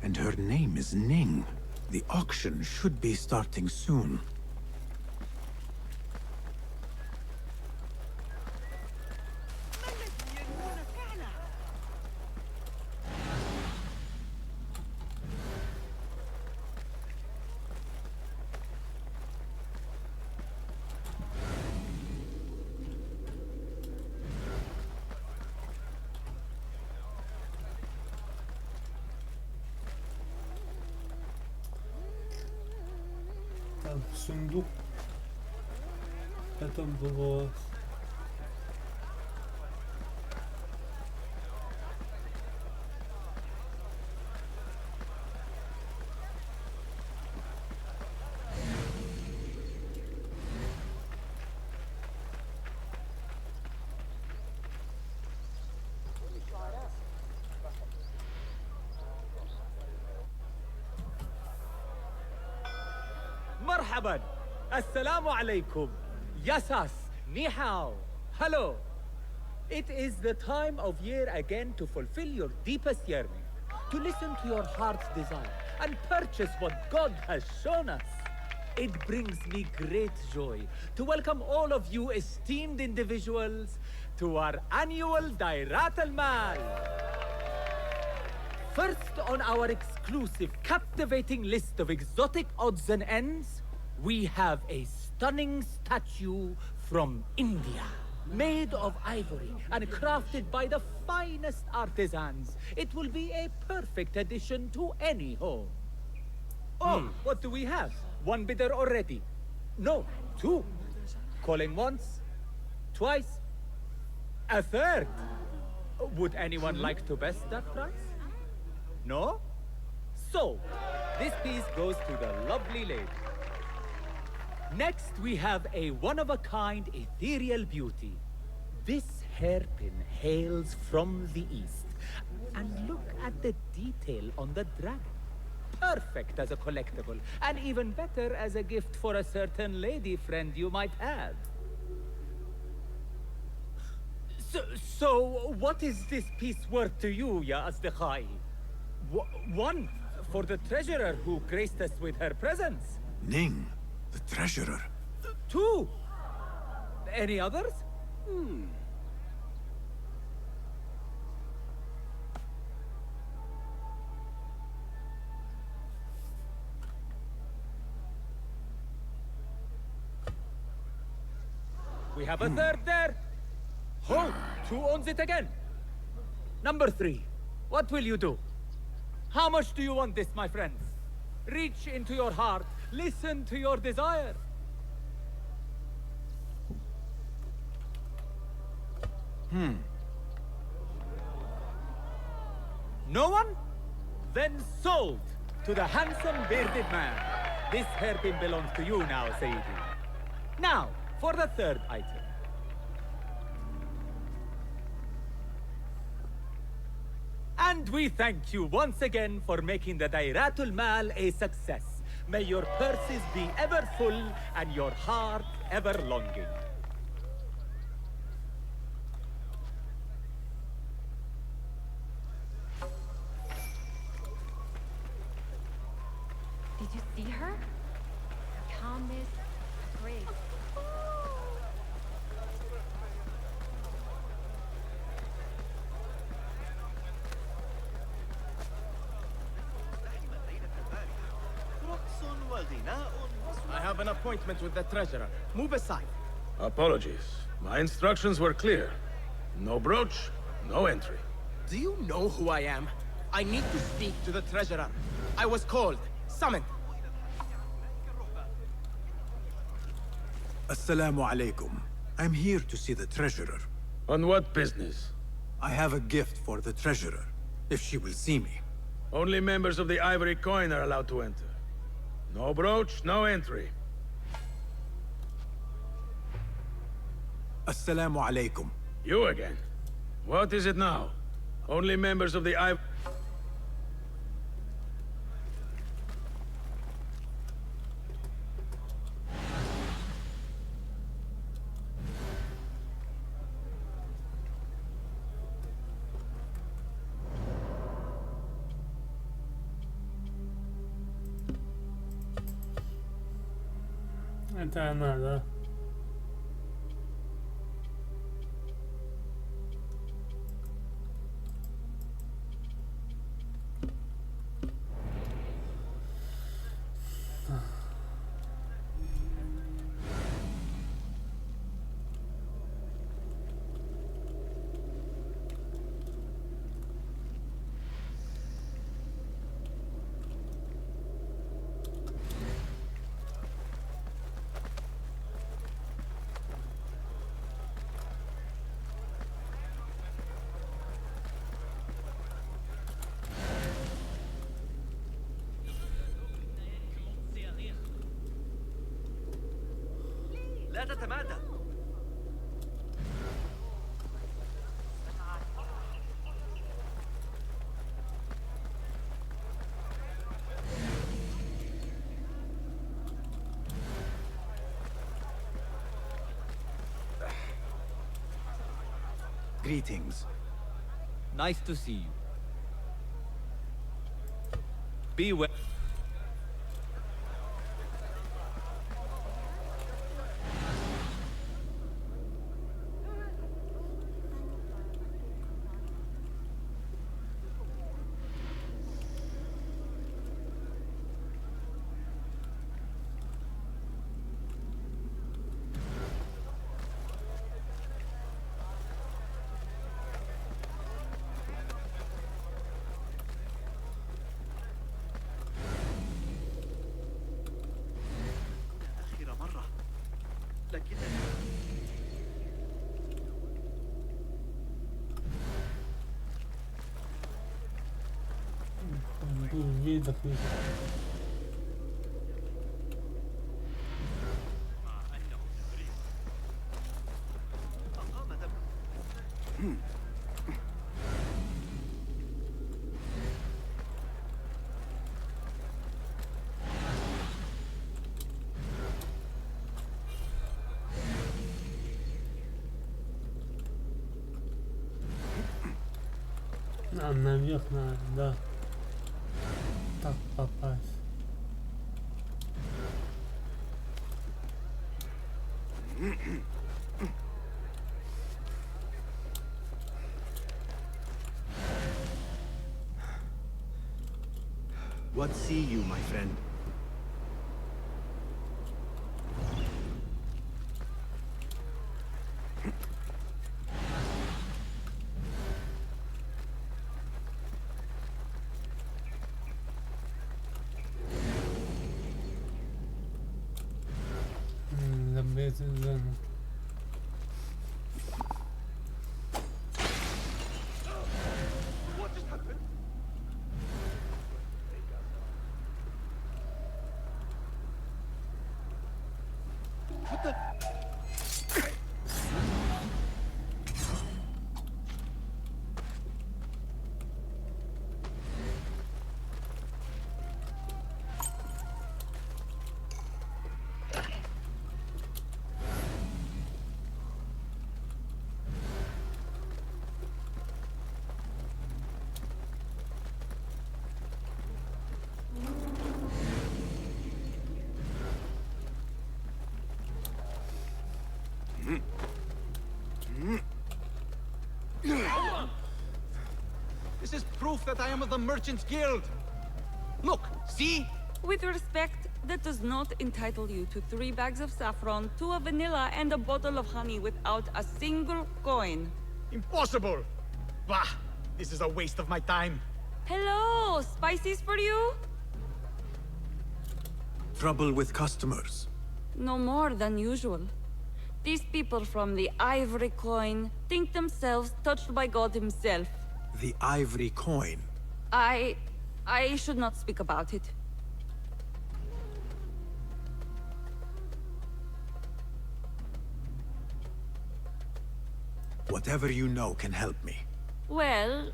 and her name is Ning. The auction should be starting soon. Сундук. Это было... مرحبا السلام عليكم Yasas Ni hao Hello. It is the time of year again to fulfill your deepest yearning, to listen to your heart's desire and purchase what God has shown us. It brings me great joy to welcome all of you esteemed individuals to our annual Dairat al-Mal. First on our exclusive, captivating list of exotic odds and ends, we have a stunning statue from India. Made of ivory and crafted by the finest artisans, it will be a perfect addition to any home. Oh, what do we have? One bidder already? No, two. Calling once, twice, a third. Would anyone like to best that price? No? So, this piece goes to the lovely lady. Next, we have a one-of-a-kind ethereal beauty. This hairpin hails from the east. And look at the detail on the dragon. Perfect as a collectible, and even better as a gift for a certain lady friend you might have. So what is this piece worth to you, Ya Asdiqai? One, for the treasurer who graced us with her presence. Ning, the treasurer. Two. Any others? We have a third there. Oh, who owns it again? Number 3. What will you do? How much do you want this, my friends? Reach into your heart. Listen to your desire. No one? Then sold to the handsome bearded man. This hairpin belongs to you now, Sayyidi. Now, for the third item. And we thank you once again for making the Dairatul Mal a success. May your purses be ever full and your heart ever longing. Did you see her? Her calmness, her grace. I have an appointment with the treasurer. Move aside. Apologies. My instructions were clear. No brooch, no entry. Do you know who I am? I need to speak to the treasurer. I was called, summoned. Assalamu alaikum. I'm here to see the treasurer. On what business? I have a gift for the treasurer, if she will see me. Only members of the Ivory Coin are allowed to enter. No brooch, no entry. Assalamu alaikum. You again. What is it now? Only members of the Ivory... انت ماذا؟ لا تتمادى. Greetings. Nice to see you. Be well. ये दफे наверх надо, да. Так попасть. What see you, my friend? लंबे से What just happened? What the? This is proof that I am of the Merchants Guild. Look, see? With respect, that does not entitle you to 3 bags of saffron, 2 of vanilla, and a bottle of honey without a single coin. Impossible! Bah! This is a waste of my time. Hello! Spices for you? Trouble with customers. No more than usual. These people from the Ivory Coin think themselves touched by God himself. The ivory coin. I should not speak about it. Whatever you know can help me. Well,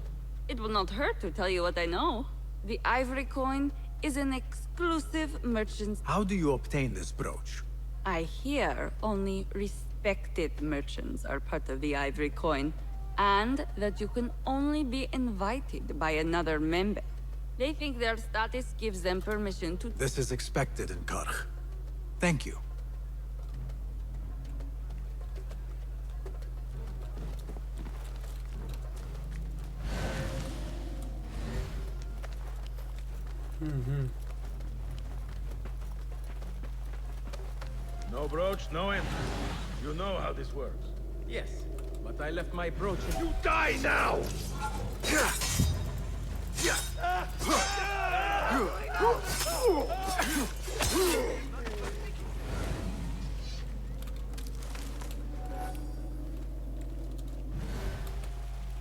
it will not hurt to tell you what I know. The Ivory Coin is an exclusive merchant's... How do you obtain this brooch? I hear only respected merchants are part of the Ivory Coin, and that you can only be invited by another member. They think their status gives them permission to... This is expected in Karch. Thank you. No brooch, no entry. You know how this works. Yes, but I left my brooch in... You die now!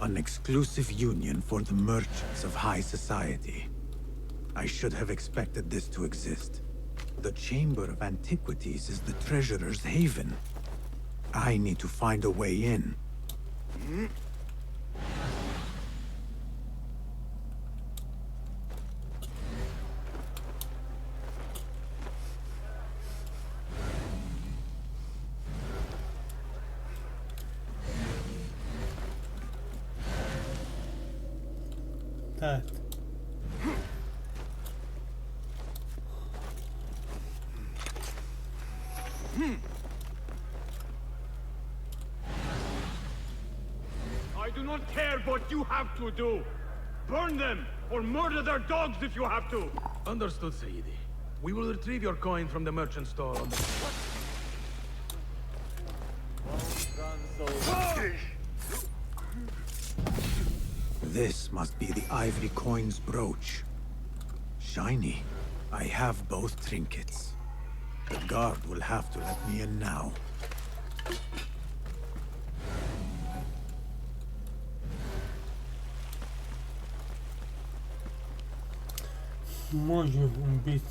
An exclusive union for the merchants of high society. I should have expected this to exist. The Chamber of Antiquities is the treasurer's haven. I need to find a way in. That. I do not care what you have to do. Burn them, or murder their dogs if you have to. Understood, Sayyidi. We will retrieve your coin from the merchant stall on the... This must be the ivory coin's brooch. Shiny. I have both trinkets. The guard will have to let me in now. Можем убить.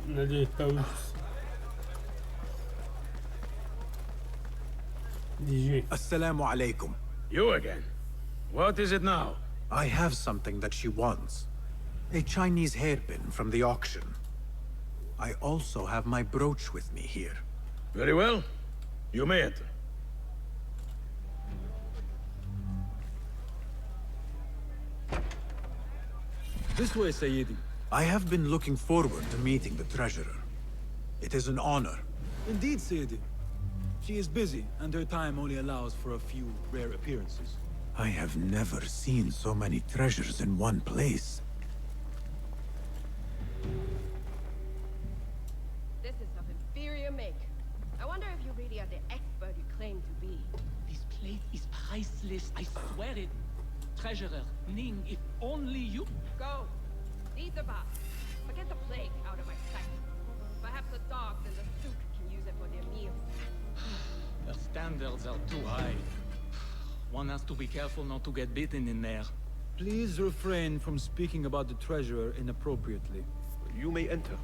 Надеюсь, получится. Assalamu alaikum. You again? What is it now? I have something that she wants. A Chinese hairpin from the auction. I also have my brooch with me here. Very well. You may enter. This way, Sayyidi. I have been looking forward to meeting the treasurer. It is an honor. Indeed, Sayyidi. She is busy, and her time only allows for a few rare appearances. I have never seen so many treasures in one place. This is of inferior make. I wonder if you really are the expert you claim to be. This plate is priceless, I swear it. Treasurer, Ning, if only you... Go! Lead the boss. Forget the plague out of my sight. Perhaps the dogs in the souk can use it for their meals. Their standards are too high. One has to be careful not to get bitten in there. Please refrain from speaking about the treasurer inappropriately. You may enter.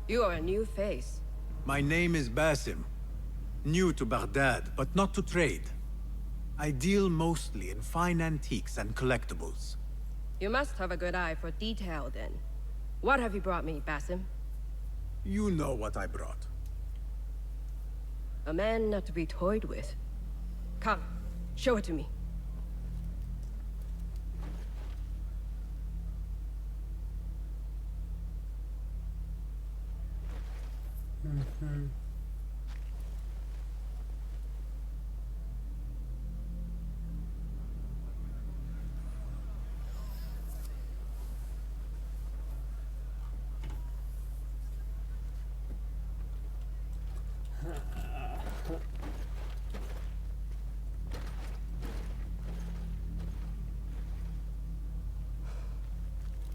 You are a new face. My name is Basim. New to Baghdad, but not to trade. I deal mostly in fine antiques and collectibles. You must have a good eye for detail, then. What have you brought me, Basim? You know what I brought. A man not to be toyed with. Come, show it to me.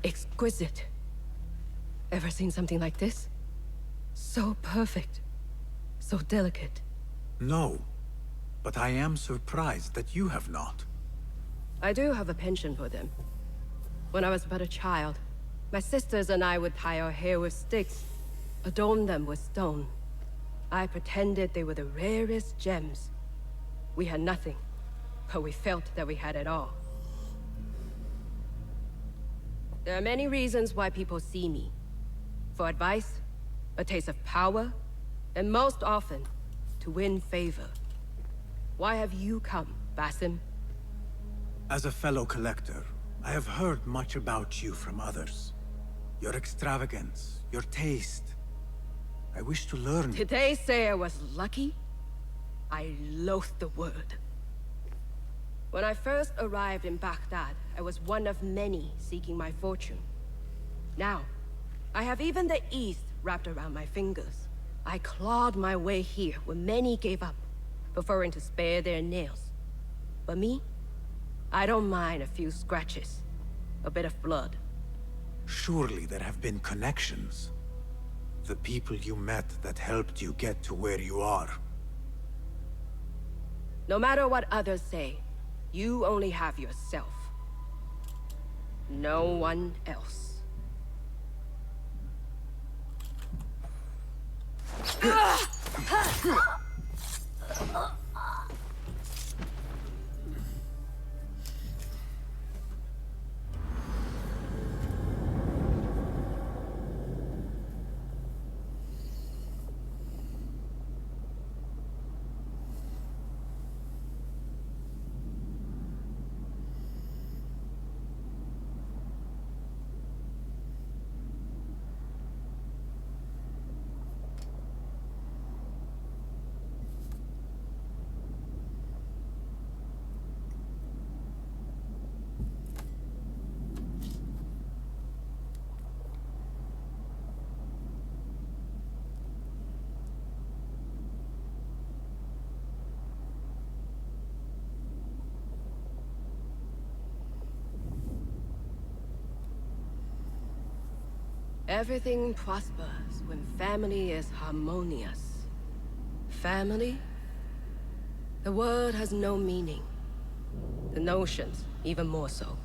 Exquisite. Ever seen something like this? So perfect. So delicate. No, but I am surprised that you have not. I do have a penchant for them. When I was but a child, my sisters and I would tie our hair with sticks, adorn them with stone. I pretended they were the rarest gems. We had nothing, but we felt that we had it all. There are many reasons why people see me. For advice, a taste of power, and most often, to win favor. Why have you come, Basim? As a fellow collector, I have heard much about you from others. Your extravagance, your taste. I wish to learn. Did they say I was lucky? I loathe the word. When I first arrived in Baghdad, I was one of many seeking my fortune. Now, I have even the East wrapped around my fingers. I clawed my way here when many gave up, preferring to spare their nails. But me? I don't mind a few scratches, a bit of blood. Surely there have been connections. The people you met that helped you get to where you are. No matter what others say, you only have yourself. No one else. Everything prospers when family is harmonious. Family? The word has no meaning. The notions, even more so.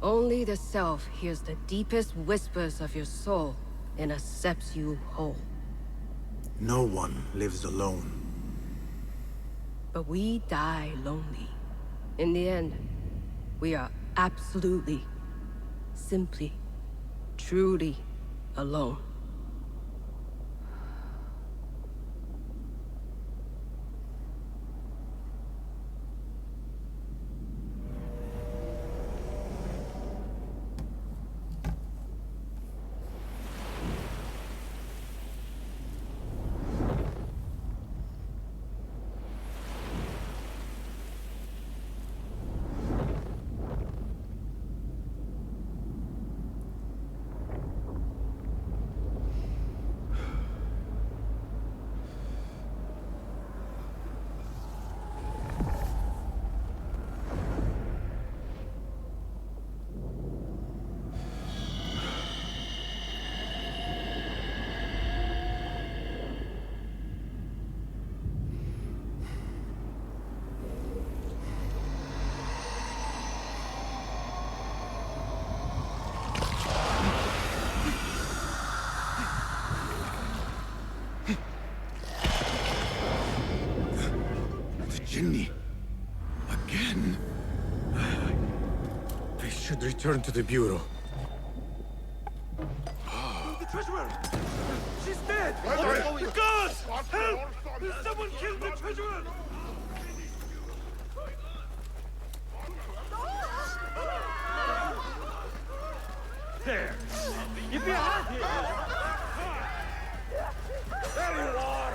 Only the self hears the deepest whispers of your soul and accepts you whole. No one lives alone. But we die lonely. In the end, we are absolutely, simply, truly alone. Jinni. Again. I should return to the Bureau. The treasurer! She's dead! Oh, God! Help! Someone killed the treasurer! There! Get behind here! There you are!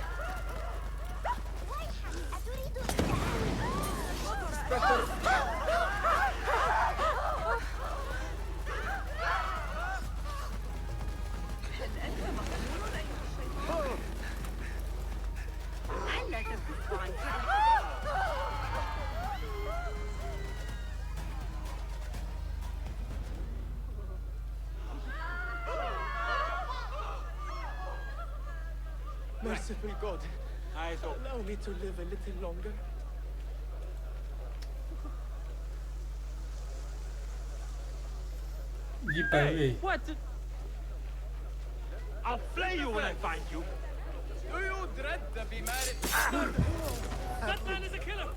Merciful God, allow me to live a little longer. Hey, what? I'll flay you when I find you. Do you dread to be married? That man is a killer!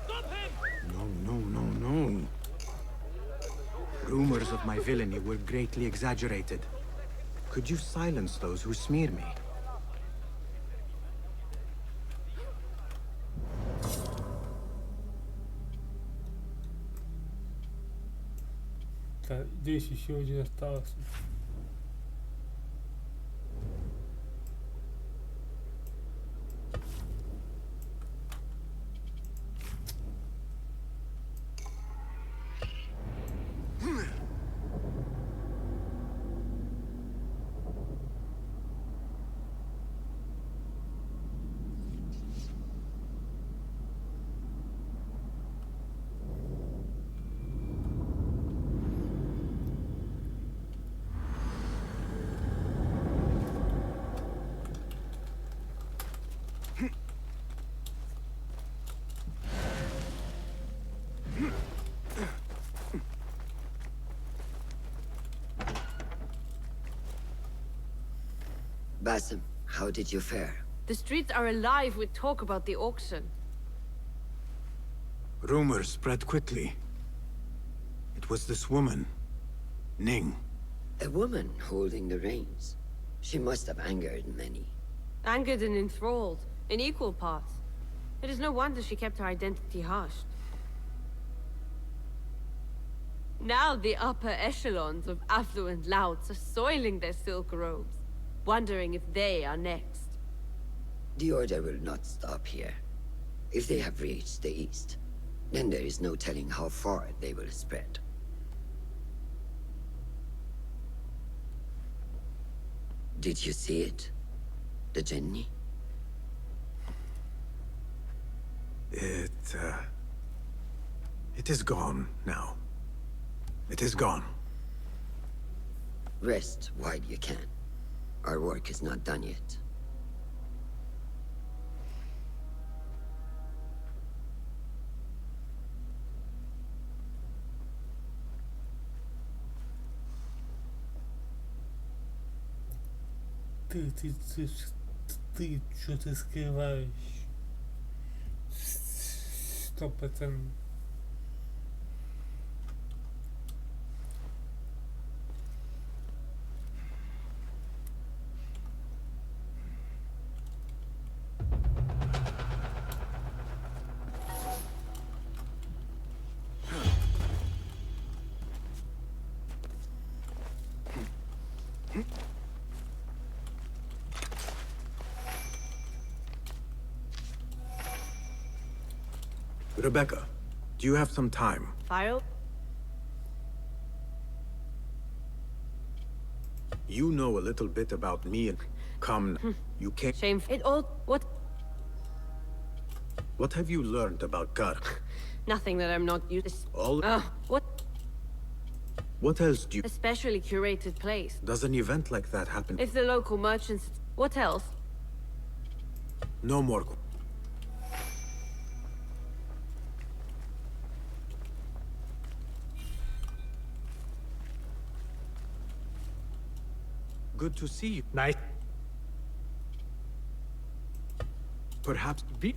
Stop him! No. Rumors of my villainy were greatly exaggerated. Could you silence those who smear me? Здесь еще один остался. Basim, how did you fare? The streets are alive with talk about the auction. Rumors spread quickly. It was this woman, Ning. A woman holding the reins. She must have angered many. Angered and enthralled, in equal parts. It is no wonder she kept her identity hushed. Now the upper echelons of affluent louts are soiling their silk robes, wondering if they are next. The Order will not stop here. If they have reached the east, then there is no telling how far they will spread. Did you see it? The Jinni? It is gone now. It is gone. Rest while you can. Our work is not done yet. Ты что-то скрываешь. 100%. Rebecca, do you have some time? File? You know a little bit about me and come. You can't. Shame. It all. What? What have you learned about Kar? Nothing that I'm not used to. All. What? What else do you? A specially curated place. Does an event like that happen? If the local merchants. What else? No more. Good to see you. Nice. Perhaps be.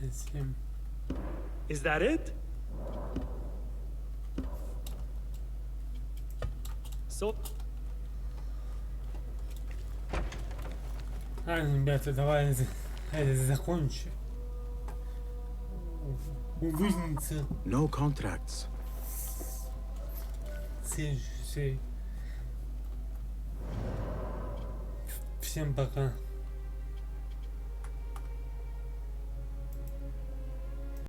It's him. Is that it? So. Ребята, давай закончи. Увидимся. No contracts. Всем пока.